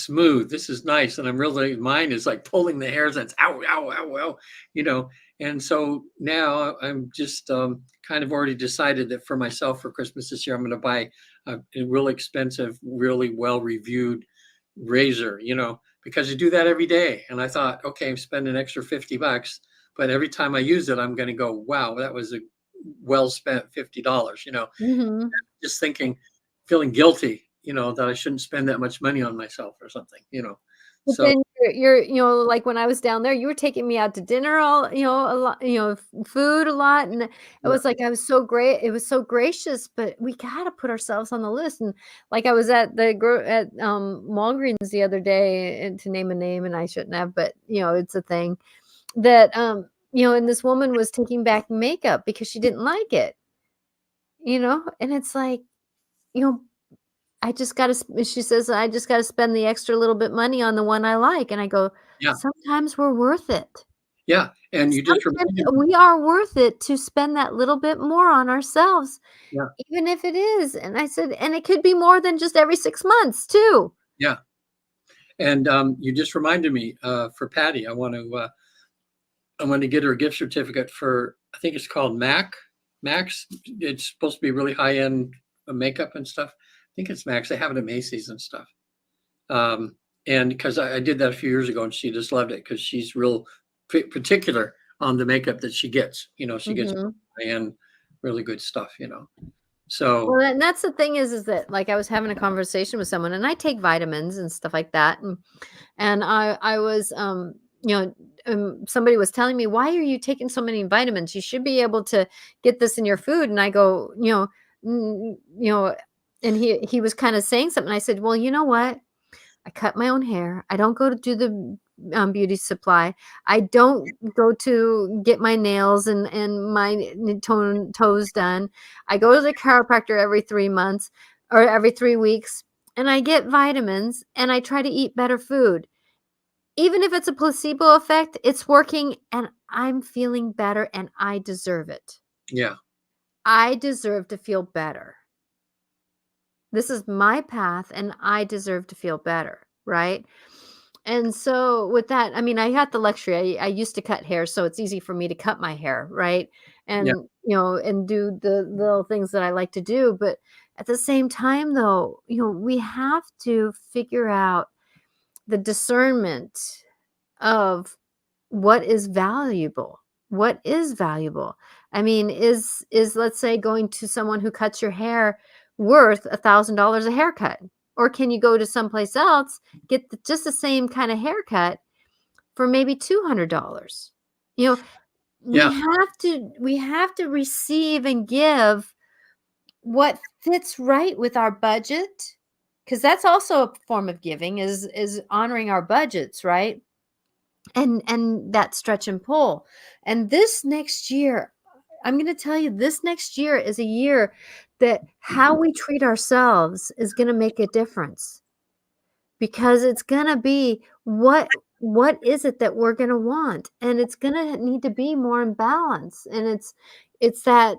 smooth. This is nice. And I'm really, mine is like pulling the hairs and it's ow, ow, ow, ow, you know. And so now I'm just kind of already decided that for myself for Christmas this year, I'm going to buy a real expensive, really well reviewed razor, because you do that every day. And I thought, okay, I'm spending an extra $50, but every time I use it, I'm going to go, wow, that was a well spent $50, Mhm. just thinking, feeling guilty, that I shouldn't spend that much money on myself or something. But So then you're like when I was down there, you were taking me out to dinner all a lot, food a lot, and it yeah, was like I was so great it was so gracious, but we gotta put ourselves on the list, and like I was at Walgreens the other day, and to name a name, and I shouldn't have, but, it's a thing that, and this woman was taking back makeup because she didn't like it, and it's like, you know I just gotta she says, "I just gotta spend the extra little bit money on the one I like," and I go, yeah, "Sometimes we're worth it. yeah. And you just Sometimes reminded me. we are worth it to spend that little bit more on ourselves, Yeah, even if it is," and I said, "And it could be more than just every 6 months too." yeah. And you just reminded me, for Patty, I want to get her a gift certificate for, I think it's called Max. It's supposed to be really high end makeup and stuff. I think it's Max. They have it at Macy's and stuff. Um, and because I did that a few years ago and she just loved it because she's real particular on the makeup that she gets. She gets Mhm. high end, really good stuff. So Well, and that's the thing is that, like, I was having a conversation with someone, and I take vitamins and stuff like that, and I was, you know, somebody was telling me, "Why are you taking so many vitamins? You should be able to get this in your food." And I go, you know, and he was kind of saying something. I said, "Well, you know what? I cut my own hair. I don't go to do the beauty supply. I don't go to get my nails and my toes done. I go to the chiropractor every 3 months or every 3 weeks, and I get vitamins, and I try to eat better food. Even if it's a placebo effect, it's working, and I'm feeling better, and I deserve it. yeah, I deserve to feel better. This is my path, and I deserve to feel better, right?" And so with that, I mean, I had the luxury. I used to cut hair, so it's easy for me to cut my hair, right? yeah, And, and do the little things that I like to do. But at the same time, though, we have to figure out the discernment of what is valuable. What is valuable? I mean, is let's say going to someone who cuts your hair worth $1,000 a haircut? Or can you go to someplace else, get just the same kind of haircut for maybe $200? You know, yeah, we have to receive and give what fits right with our budget, because that's also a form of giving, is honoring our budgets, right? And that stretch and pull. And this next year, I'm going to tell you, this next year is a year that how we treat ourselves is going to make a difference, because it's going to be what is it that we're going to want, and it's going to need to be more in balance. And it's that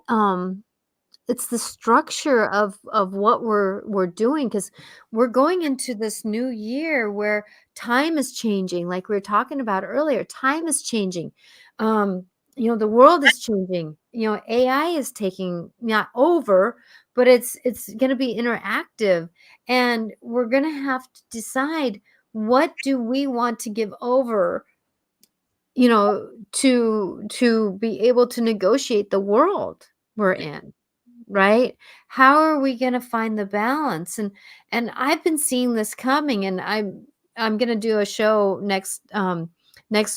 it's the structure of what we're doing, because we're going into this new year where time is changing, like we were talking about earlier. Time is changing. um the world is changing. AI is taking not over, but it's going to be interactive, and we're going to have to decide, what do we want to give over, to be able to negotiate the world we're in, right? How are we going to find the balance? And I've been seeing this coming, and I'm going to do a show next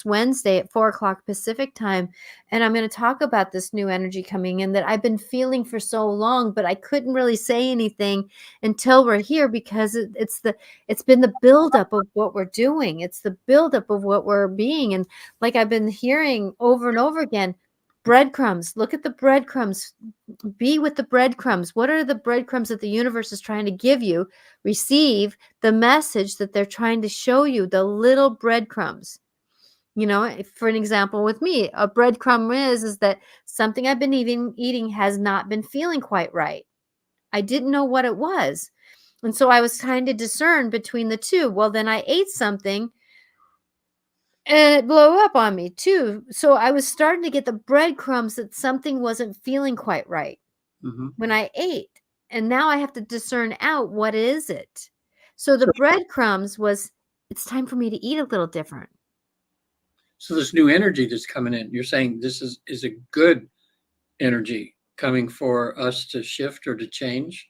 Wednesday at 4 o'clock Pacific time, and I'm going to talk about this new energy coming in that I've been feeling for so long, but I couldn't really say anything until we're here, because it's been the buildup of what we're doing. It's the buildup of what we're being. And like I've been hearing over and over again, breadcrumbs. Look at the breadcrumbs. Be with the breadcrumbs. What are the breadcrumbs that the universe is trying to give you? Receive the message that they're trying to show you, the little breadcrumbs. For an example, with me, a breadcrumb is that something I've been eating has not been feeling quite right. I didn't know what it was. And so I was trying to discern between the two. Well, then I ate something and it blew up on me too. So I was starting to get the breadcrumbs that something wasn't feeling quite right hmm when I ate. And now I have to discern out, what is it? So the breadcrumbs was, it's time for me to eat a little different. So this new energy that's coming in, you're saying this is a good energy coming for us to shift or to change.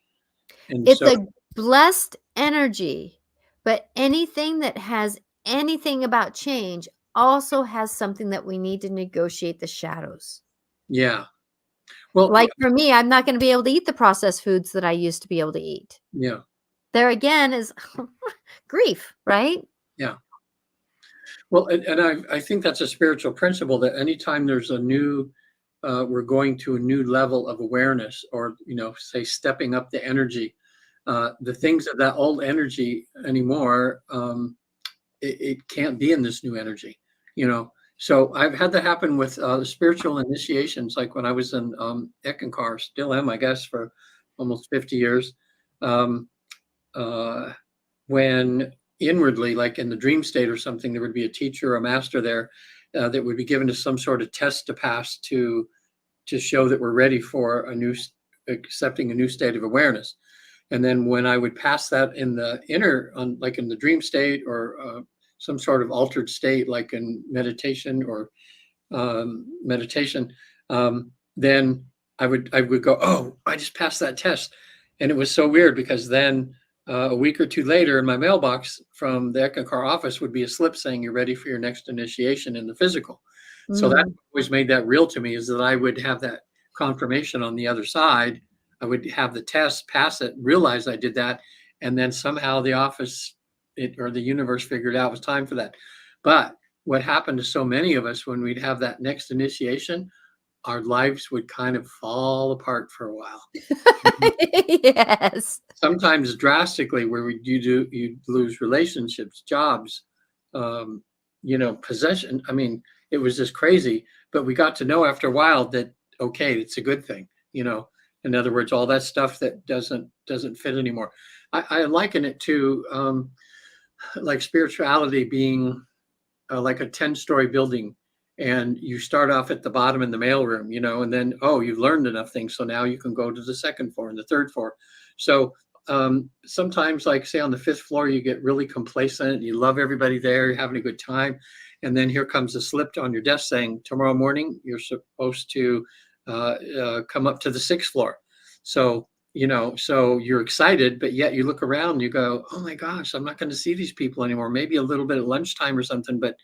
And It's so, a blessed energy, but anything that has anything about change also has something that we need to negotiate the shadows. yeah. Well, Like for me, I'm not going to be able to eat the processed foods that I used to be able to eat. yeah, There again is grief, right? yeah. Well, and I think that's a spiritual principle that anytime there's a new, we're going to a new level of awareness, or, say stepping up the energy, the things of that old energy anymore, it can't be in this new energy, you know. So I've had that happen with spiritual initiations, like when I was in Eckankar, still am, I guess, for almost 50 years. Um, uh, when inwardly, like in the dream state or something, there would be a teacher or a master there that would be given to some sort of test to pass to show that we're ready for accepting a new state of awareness. And then when I would pass that in the inner, like in the dream state, or some sort of altered state, like in meditation, or meditation, then I would go, oh, I just passed that test. And it was so weird because then a week or two later in my mailbox from the Eckankar office would be a slip saying you're ready for your next initiation in the physical. So that Mm. always made that real to me, is that I would have that confirmation on the other side. I would have the test, pass it, realize I did that, and then somehow the office or the universe figured out it was time for that. But what happened to so many of us when we'd have that next initiation, our lives would kind of fall apart for a while. Yes. Sometimes drastically, where you lose relationships, jobs, um, possession. I mean, it was just crazy. But we got to know after a while that, okay, it's a good thing. In other words, all that stuff that doesn't fit anymore. I liken it to like spirituality being like a 10-story building, and you start off at the bottom in the mailroom, and then, oh, you've learned enough things, so now you can go to the second floor and the third floor. So sometimes, like say on the fifth floor, you get really complacent, you love everybody there, you're having a good time, and then here comes a slip on your desk saying tomorrow morning you're supposed to come up to the sixth floor. So you're excited, but yet you look around and you go, oh my gosh, I'm not going to see these people anymore. Maybe a little bit at lunchtime or something, but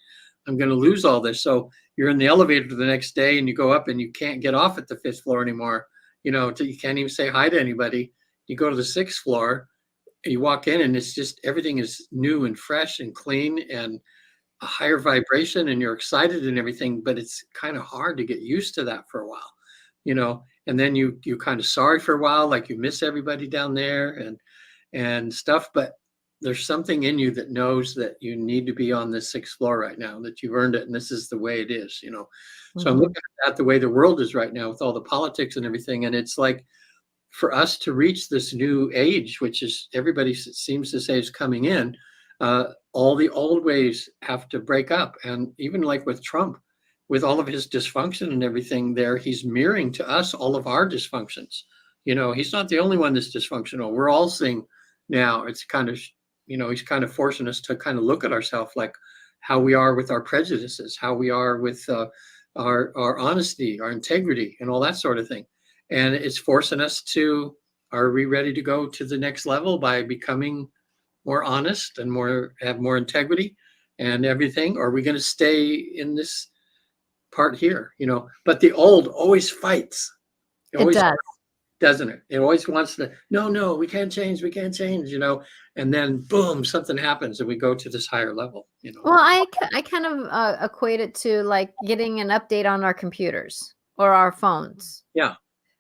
I'm going to lose all this. So you're in the elevator the next day and you go up and you can't get off at the fifth floor anymore. You can't even say hi to anybody. You go to the sixth floor, you walk in and it's just everything is new and fresh and clean and a higher vibration, and you're excited and everything, but it's kind of hard to get used to that for a while, and then you kind of sorry for a while, like you miss everybody down there and stuff, but there's something in you that knows that you need to be on the sixth floor right now, that you've earned it, and this is the way it is. So I'm Mhm. looking at the way the world is right now with all the politics and everything, and it's like for us to reach this new age, which is everybody seems to say is coming in, all the old ways have to break up. And even like with Trump, with all of his dysfunction and everything there, he's mirroring to us all of our dysfunctions. He's not the only one that's dysfunctional. We're all seeing now. It's kind of, he's kind of forcing us to kind of look at ourselves, like how we are with our prejudices, how we are with our honesty, our integrity, and all that sort of thing. And it's forcing us to, are we ready to go to the next level by becoming more honest and have more integrity and everything? Or are we going to stay in this part here? But the old always fights. It It always, does. doesn't it? It always wants to, no, we can't change, and then boom, something happens and we go to this higher level. Well, I kind of equate it to like getting an update on our computers or our phones, Yeah.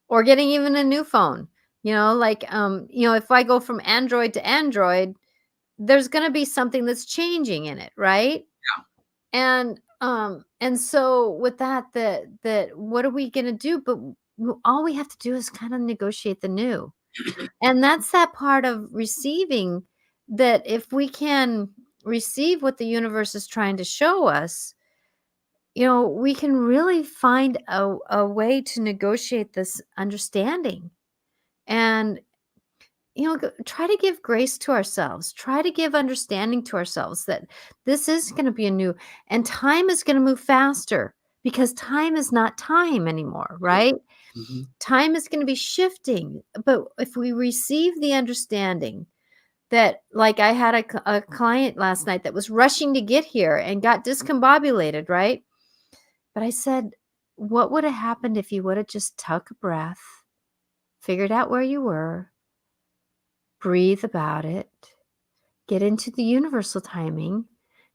or getting even a new phone. Like if I go from Android to Android, there's going to be something that's changing in it, right? And so with that what are we going to do? But all we have to do is kind of negotiate the new. And that's that part of receiving, that if we can receive what the universe is trying to show us, we can really find a way to negotiate this understanding. And, try to give grace to ourselves, try to give understanding to ourselves that this is going to be a new, and time is going to move faster because time is not time anymore, right? Mhm. Time is going to be shifting. But if we receive the understanding that, like, I had a client last night that was rushing to get here and got discombobulated, right? But I said, what would have happened if you would have just took a breath, figured out where you were, breathe about it, get into the universal timing?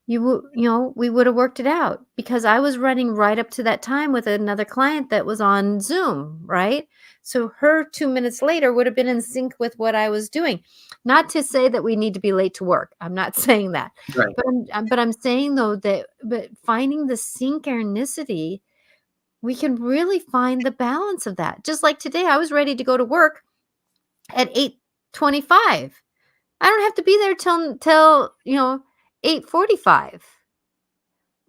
We would have worked it out, because I was running right up to that time with another client that was on Zoom, right? So her 2 minutes later would have been in sync with what I was doing. Not to say that we need to be late to work. I'm not saying that. Right. But I'm saying though that, but finding the synchronicity, we can really find the balance of that. Just like today, I was ready to go to work at 8:25. I don't have to be there till 8:45.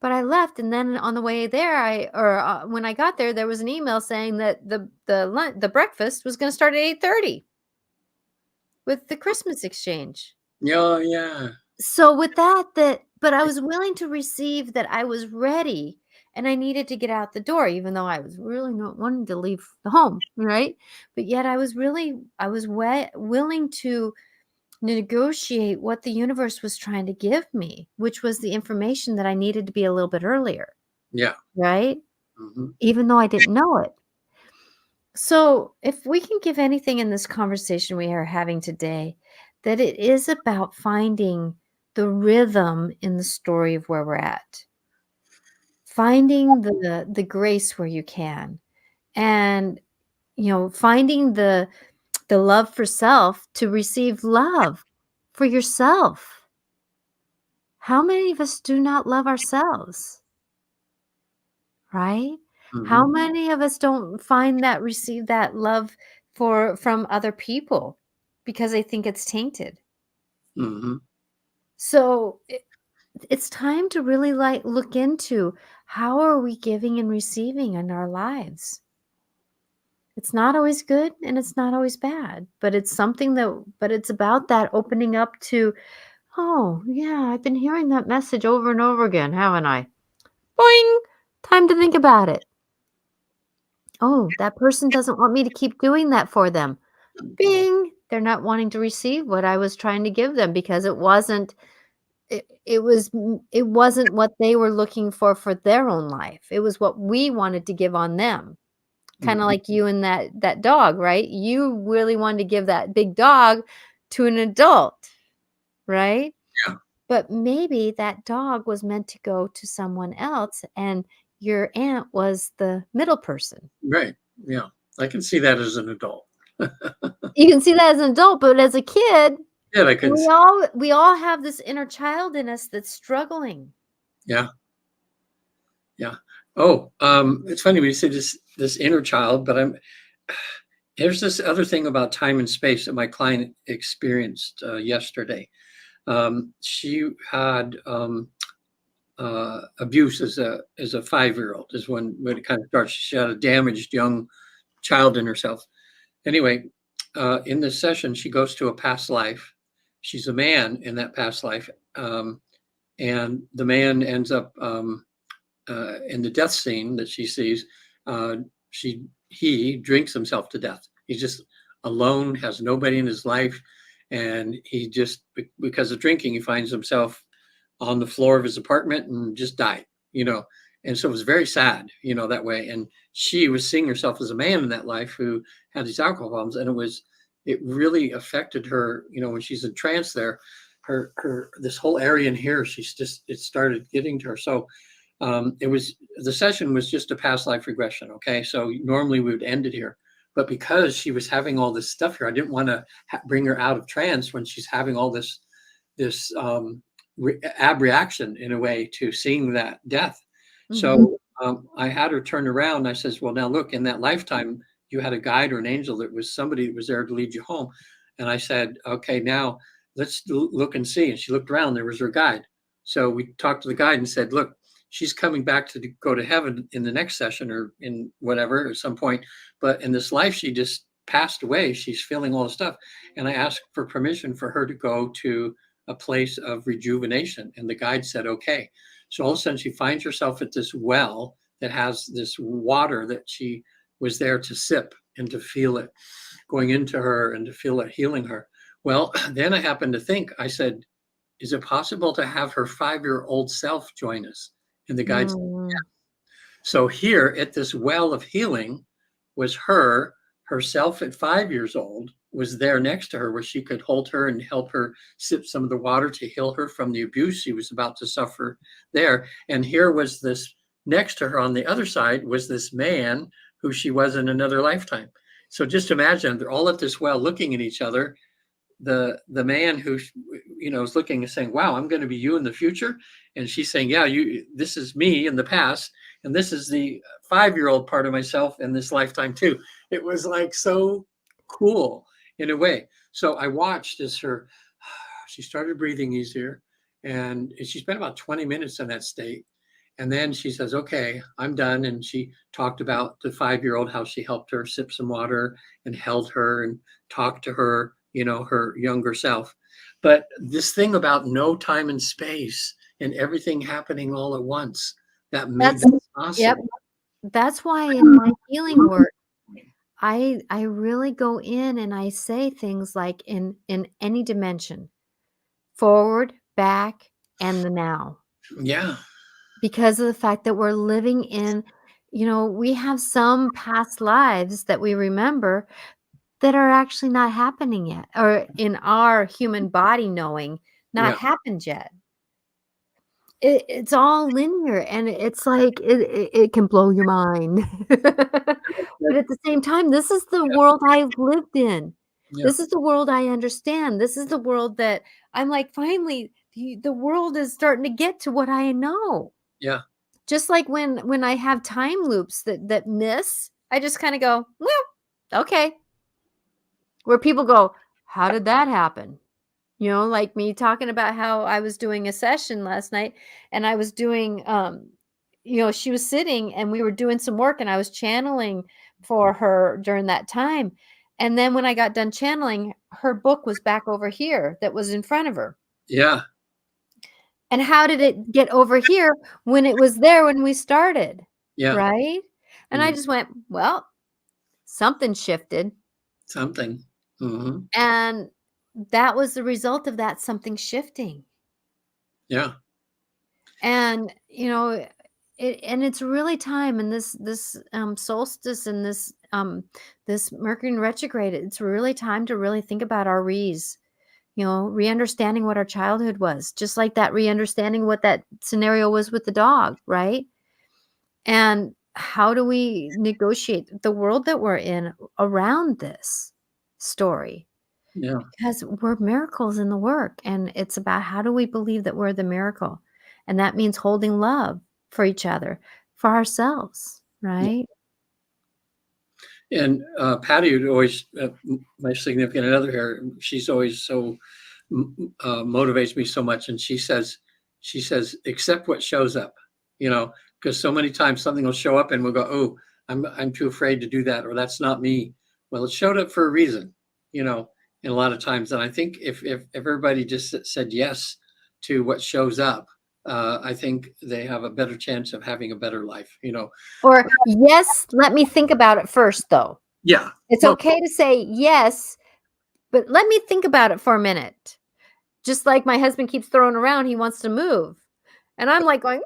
But I left, and then on the way there, when I got there, there was an email saying that the breakfast was gonna start at 8:30 with the Christmas exchange. Yeah, yeah. So with that, but I was willing to receive that I was ready, and I needed to get out the door, even though I was really not wanting to leave the home, right? But yet I was willing to negotiate what the universe was trying to give me, which was the information that I needed to be a little bit earlier, Yeah. right? Hmm. Even though I didn't know it. So, if we can give anything in this conversation we are having today, that it is about finding the rhythm in the story of where we're at, finding the grace where you can, and finding the love for self to receive love for yourself. How many of us do not love ourselves, right? How Hmm. many of us don't find that receive that love from other people because they think it's tainted? Hmm. So it's time to really like look into how are we giving and receiving in our lives. It's not always good and it's not always bad, but it's about that opening up to, oh, yeah, I've been hearing that message over and over again, haven't I? Boing! Time to think about it. Oh, that person doesn't want me to keep doing that for them. Bing! They're not wanting to receive what I was trying to give them because it wasn't what they were looking for their own life. It was what we wanted to give on them. Kinda Hmm. like you and that dog, right? You really wanted to give that big dog to an adult, right? Yeah. But maybe that dog was meant to go to someone else, and your aunt was the middle person. Right. Yeah. I can see that as an adult. You can see that as an adult, but as a kid, Yeah, I can. we all have this inner child in us that's struggling. Yeah. Yeah. Oh, it's funny when you say this inner child, but there's this other thing about time and space that my client experienced yesterday. She had abuse as a 5-year-old is when it kind of starts. She had a damaged young child in herself. Anyway, in this session, she goes to a past life. She's a man in that past life, and the man ends up in the death scene that she sees. Uh, he drinks himself to death. He's just alone, has nobody in his life, and he just because of drinking, he finds himself on the floor of his apartment and just died. You know, and so it was very sad. You know that way. And she was seeing herself as a man in that life who had these alcohol problems, and it really affected her. You know, when she's in trance there, her this whole area in here, it started getting to her. So the session was just a past life regression. Okay, so normally we would end it here, but because she was having all this stuff here, I didn't want to bring her out of trance when she's having all this ab reaction in a way to seeing that death. Mhm. So I had her turn around. And I says, well, now look, in that lifetime you had a guide or an angel that was somebody that was there to lead you home. And I said, okay, now let's look and see. And she looked around. There was her guide. So we talked to the guide and said, look, she's coming back to go to heaven in the next session or in whatever at some point. But in this life, she just passed away. She's feeling all the stuff. And I asked for permission for her to go to a place of rejuvenation. And the guide said, okay. So all of a sudden, she finds herself at this well that has this water that she was there to sip and to feel it going into her and to feel it healing her. Well, then I happened to think, I said, is it possible to have her 5-year-old self join us? And the guide said, Mm. so here at this well of healing was herself at 5 years old was there next to her where she could hold her and help her sip some of the water to heal her from the abuse she was about to suffer there. And here was this next to her on the other side was this man who she was in another lifetime. So just imagine they're all at this well looking at each other. The man who is looking and saying, wow, I'm going to be you in the future, and she's saying, yeah, this is me in the past, and this is the 5-year-old part of myself in this lifetime too. It was like so cool in a way. So I watched as she started breathing easier, and she spent about 20 minutes in that state. And then she says, okay, I'm done. And she talked about the 5-year-old, how she helped her sip some water and held her and talked to her, her younger self. But this thing about no time and space and everything happening all at once, that made That's that yep. possible. That's why in my healing work, I really go in and I say things like in any dimension, forward, back, and the now. Yeah, Because of the fact that we're living in, we have some past lives that we remember that are actually not happening yet, or in our human body knowing, not yeah. happened yet. It's all linear, and it's like it can blow your mind. But at the same time, this is the world I've lived in. Yeah, This is the world I understand. This is the world that I'm like, finally, the world is starting to get to what I know. yeah, Just like when I have time loops that miss, I just kinda go, "Well, okay." Where people go, "How did that happen?" Like me talking about how I was doing a session last night, and I was doing, she was sitting and we were doing some work and I was channeling for her during that time. And then when I got done channeling, her book was back over here that was in front of her. yeah, And how did it get over here when it was there when we started? yeah. Right? And I Mhm. just went, well, something shifted. Something. Mhm. And that was the result of that something shifting. Yeah, And, it's really time, and this solstice and this Mercury in retrograde, it's really time to really think about our re-understanding what our childhood was, just like that re-understanding what that scenario was with the dog, right? And how do we negotiate the world that we're in around this story? yeah, Because we're miracles in the work, and it's about how do we believe that we're the miracle? And that means holding love for each other, for ourselves, yeah. right? And Patty would always, my significant other here, she's always so motivates me so much, and she says, accept what shows up, because so many times something will show up and we'll go, oh, I'm too afraid to do that, or that's not me. Well, it showed up for a reason, you know, and a lot of times. And I think if everybody just said yes to what shows up, I think they have a better chance of having a better life. Or, yes, let me think about it first, though. Yeah. It's Well, okay to say yes, but let me think about it for a minute. Just like my husband keeps throwing around, he wants to move. And I'm like going,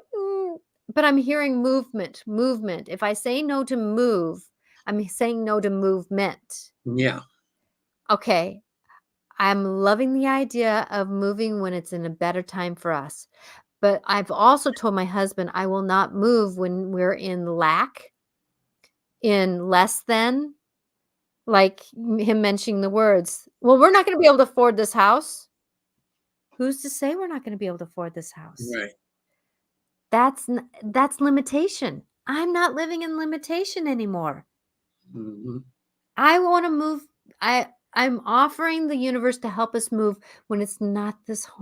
but I'm hearing movement, movement. If I say no to move, I'm saying no to movement. yeah. Okay, I'm loving the idea of moving when it's in a better time for us. But I've also told my husband I will not move when we're in lack, in less than, like him mentioning the words, well, we're not going to be able to afford this house. Who's to say we're not going to be able to afford this house? Right. That's limitation. I'm not living in limitation anymore. Hmm. I want to move. I'm offering the universe to help us move when it's not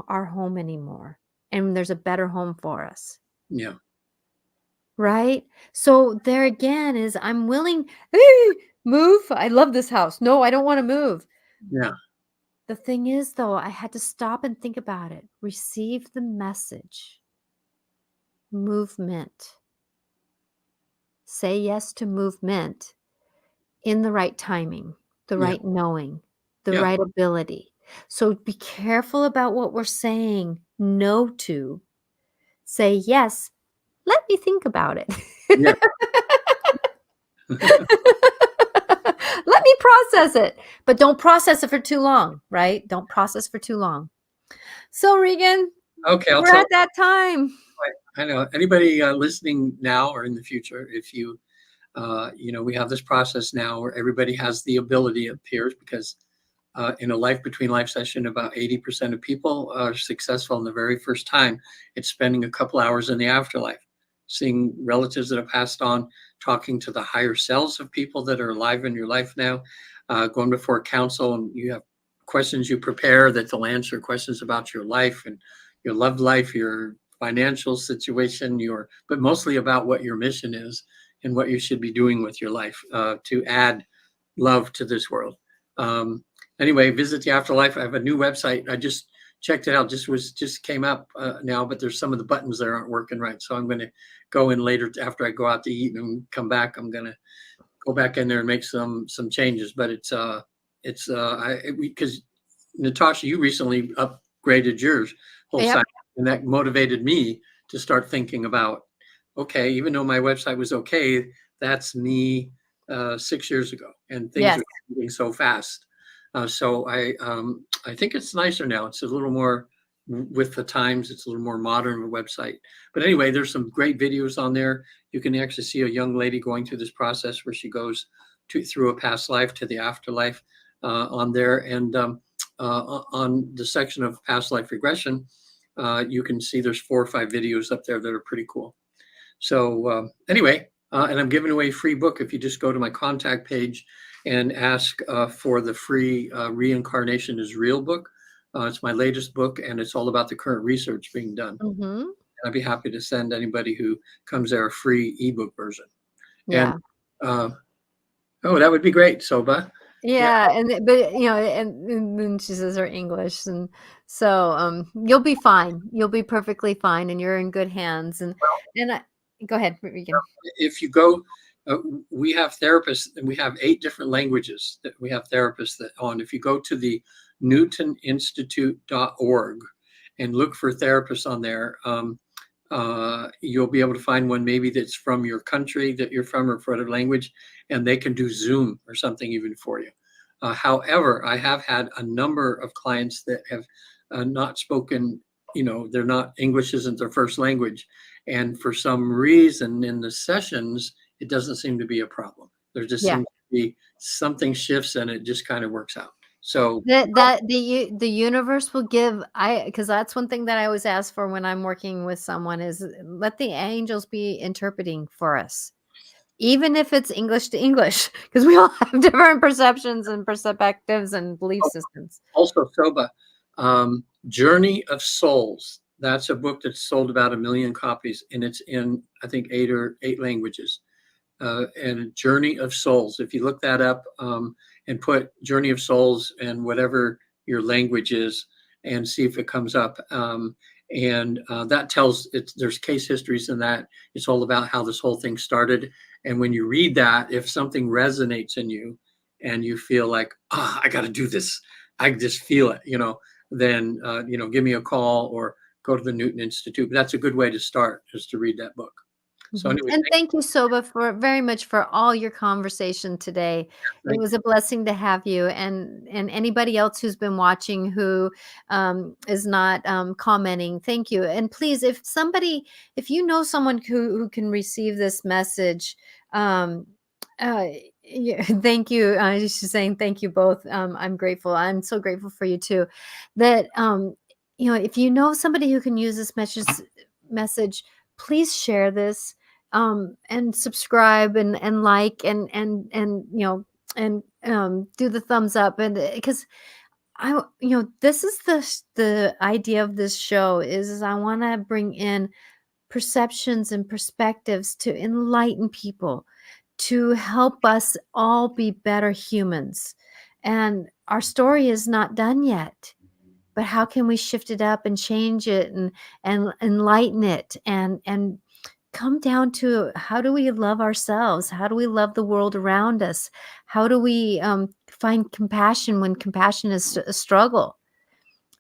our home anymore, and there's a better home for us, Yeah. right? So there again is I'm willing. Hey, move. I love this house. No, I don't want to move. Yeah. The thing is, though, I had to stop and think about it. Receive the message. Movement. Say yes to movement in the right timing, the Yeah. right knowing, the Yeah. right ability. So be careful about what we're saying no to. Say, yes, let me think about it. Yeah. Let me process it. But don't process it for too long, right? Don't process for too long. So, Regan, Okay. I'll we're tell. at that time. I know anybody listening now or in the future, if we have this process now where everybody has the ability, it appears, because in a life between life session, about 80% of people are successful in the very first time. It's spending a couple hours in the afterlife, seeing relatives that have passed on, talking to the higher selves of people that are alive in your life now, going before council, and you have questions you prepare that they'll answer questions about your life and your love life, your financial situation, but mostly about what your mission is and what you should be doing with your life to add love to this world. Anyway, visit the afterlife. I have a new website. I just checked it out. Just came up now, but there's some of the buttons there aren't working right. So I'm going to go in later after I go out to eat and come back. I'm going to go back in there and make some changes. But because Natasha, you recently upgraded yours whole Yep. site, and that motivated me to start thinking about, okay, even though my website was okay, that's me 6 years ago, and things Yes. are changing so fast. So I think it's nicer now. It's a little more with the times. It's a little more modern of a website. But anyway, there's some great videos on there. You can actually see a young lady going through this process where she goes through a past life to the afterlife on there. And on the section of past life regression, you can see there's 4 or 5 videos up there that are pretty cool. So anyway, and I'm giving away a free book if you just go to my contact page and ask for the free Reincarnation is Real book. It's my latest book, and it's all about the current research being done. Mm-hmm. I'd be happy to send anybody who comes there a free ebook version. Yeah. And oh, that would be great, Soba. Yeah, but and then she says her English, and so you'll be fine. You'll be perfectly fine, and you're in good hands. And go ahead, Regan. If you go, we have therapists, and we have 8 different languages that we have therapists that on. If you go to the newtoninstitute.org and look for therapists on there, you'll be able to find one maybe that's from your country that you're from or for other language, and they can do Zoom or something even for you. However, I have had a number of clients that have not spoken, they're not, English isn't their first language. And for some reason in the sessions, it doesn't seem to be a problem. There just seems to be something shifts and it just kind of works out. So that the universe will give, because that's one thing that I always ask for when I'm working with someone is let the angels be interpreting for us, even if it's English to English, because we all have different perceptions and perspectives and belief systems. Also, Soba, Journey of Souls. That's a book that's sold about 1 million copies, and it's in, I think, 8 languages. And Journey of Souls. If you look that up and put Journey of Souls and whatever your language is, and see if it comes up. And that tells there's case histories in that. It's all about how this whole thing started. And when you read that, if something resonates in you and you feel like, I got to do this, I just feel it, then, give me a call or go to the Newton Institute. But that's a good way to start, is to read that book. So anyway, and thank you, Soba, for very much for all your conversation today. It was a blessing to have you, and anybody else who's been watching who is not commenting, thank you. And please, if you know someone who can receive this message, yeah, thank you. She's saying thank you both. I'm grateful. I'm so grateful for you too. That if you know somebody who can use this message, please share this and subscribe and like and do the thumbs up, and because this is the idea of this show is I want to bring in perceptions and perspectives to enlighten people, to help us all be better humans. And our story is not done yet, but how can we shift it up and change it and enlighten it and come down to how do we love ourselves? How do we love the world around us? How do we find compassion when compassion is a struggle,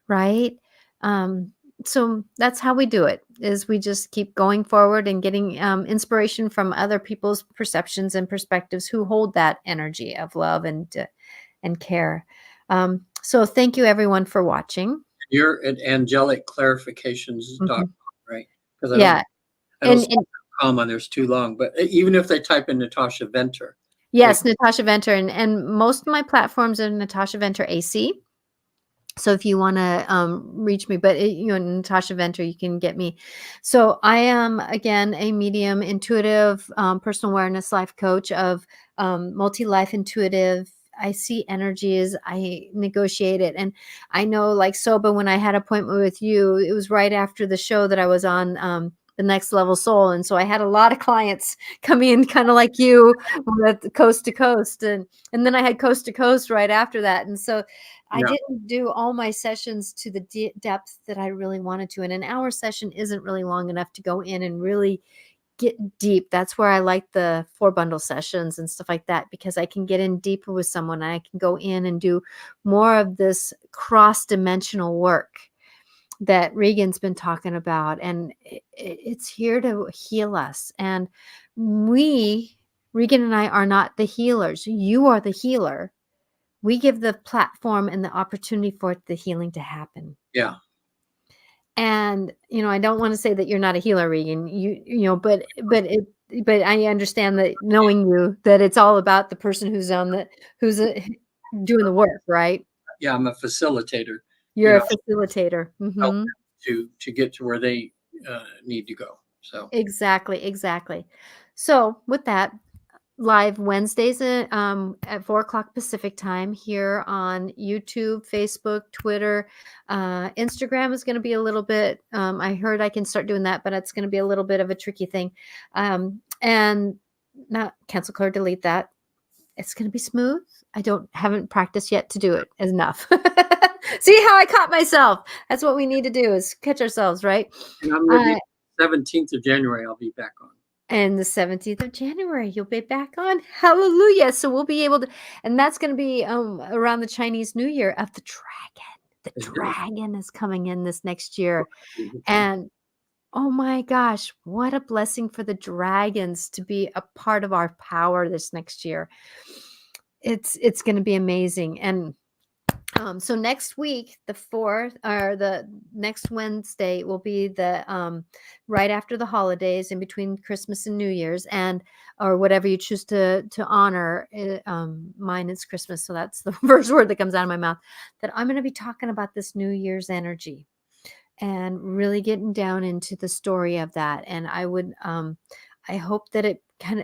right? So that's how we do it, is we just keep going forward and getting inspiration from other people's perceptions and perspectives who hold that energy of love and care. So thank you everyone for watching. You're at angeliclarifications.com, right? Because Yeah. I don't com on there's too long, but even if they type in Natasha Venter. Yes, Natasha Venter, and most of my platforms are Natasha Venter AC. So if you want to reach me, but Natasha Venter, you can get me. So I am, again, a medium, intuitive, personal awareness life coach of multi-life intuitive. I see energies, I negotiate it. And I know, like Soba, when I had an appointment with you, it was right after the show that I was on the next level soul. And so I had a lot of clients come in kind of like you with coast to coast. And then I had coast to coast right after that. And so I Yeah. didn't do all my sessions to the depth that I really wanted to. And an hour session isn't really long enough to go in and really get deep. That's where I like the 4 bundle sessions and stuff like that, because I can get in deeper with someone. I can go in and do more of this cross-dimensional work that Regan's been talking about. And it's here to heal us. And Regan and I are not the healers. You are the healer. We give the platform and the opportunity for the healing to happen. Yeah. And, I don't want to say that you're not a healer, Regan, but I understand that, knowing you, that it's all about the person who's doing the work, right? Yeah. I'm a facilitator, You're a facilitator. help Mm-hmm. them to get to where they need to go. So Exactly. So with that, live Wednesdays at 4 o'clock Pacific time here on YouTube, Facebook, Twitter. Instagram is going to be a little bit, I heard I can start doing that, but it's going to be a little bit of a tricky thing. And not cancel clear, delete that. It's going to be smooth. Haven't practiced yet to do it enough. See how I caught myself. That's what we need to do, is catch ourselves, right? and I'm going to be 17th of January. I'll be back on. And the 17th of January, you'll be back on. Hallelujah. So we'll be able to, and that's going to be around the Chinese New Year of the dragon. The dragon is coming in this next year. And oh my gosh, what a blessing for the dragons to be a part of our power this next year. It's going to be amazing. And so next week, the 4th, or the next Wednesday, will be the right after the holidays, in between Christmas and New Year's, or whatever you choose to honor. Mine is Christmas, so that's the first word that comes out of my mouth. That I'm going to be talking about this New Year's energy and really getting down into the story of that. And I hope that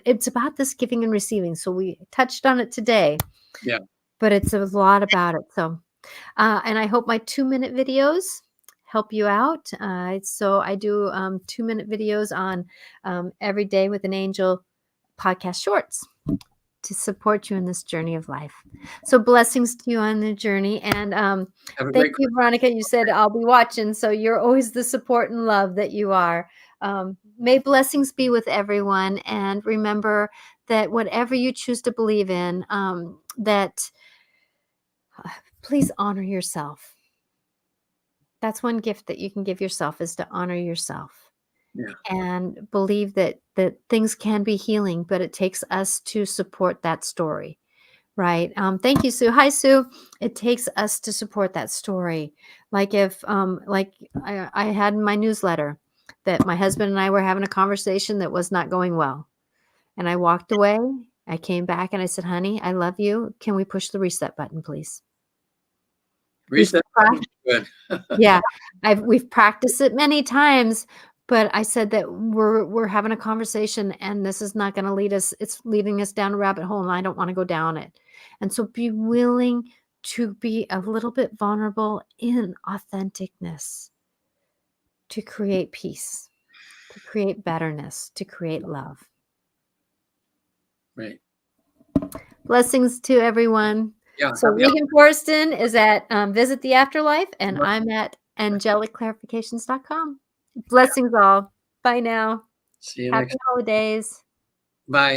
it's about this giving and receiving. So we touched on it today. Yeah. But it's a lot about it. So, and I hope my 2-minute videos help you out. So I do 2-minute videos on Every Day with an Angel podcast shorts to support you in this journey of life. So blessings to you on the journey. And thank you, Veronica. You said I'll be watching. So you're always the support and love that you are. May blessings be with everyone. And remember that whatever you choose to believe in, that please honor yourself. That's one gift that you can give yourself, is to honor yourself. Yeah. And believe that things can be healing, but it takes us to support that story. Right. Thank you, Sue. Hi, Sue. It takes us to support that story. Like if, I had in my newsletter that my husband and I were having a conversation that was not going well. And I walked away. I came back and I said, honey, I love you. Can we push the reset button, please? Reset button. Good. Yeah. We've practiced it many times, but I said that we're having a conversation and this is not going to lead us. It's leading us down a rabbit hole and I don't want to go down it. And so be willing to be a little bit vulnerable in authenticness to create peace, to create betterness, to create love. Right. Blessings to everyone. Yeah. So Regan Forston is at Visit the Afterlife, and I'm at angelicclarifications.com. Blessings all. Bye now. See you Happy next. holidays. Bye.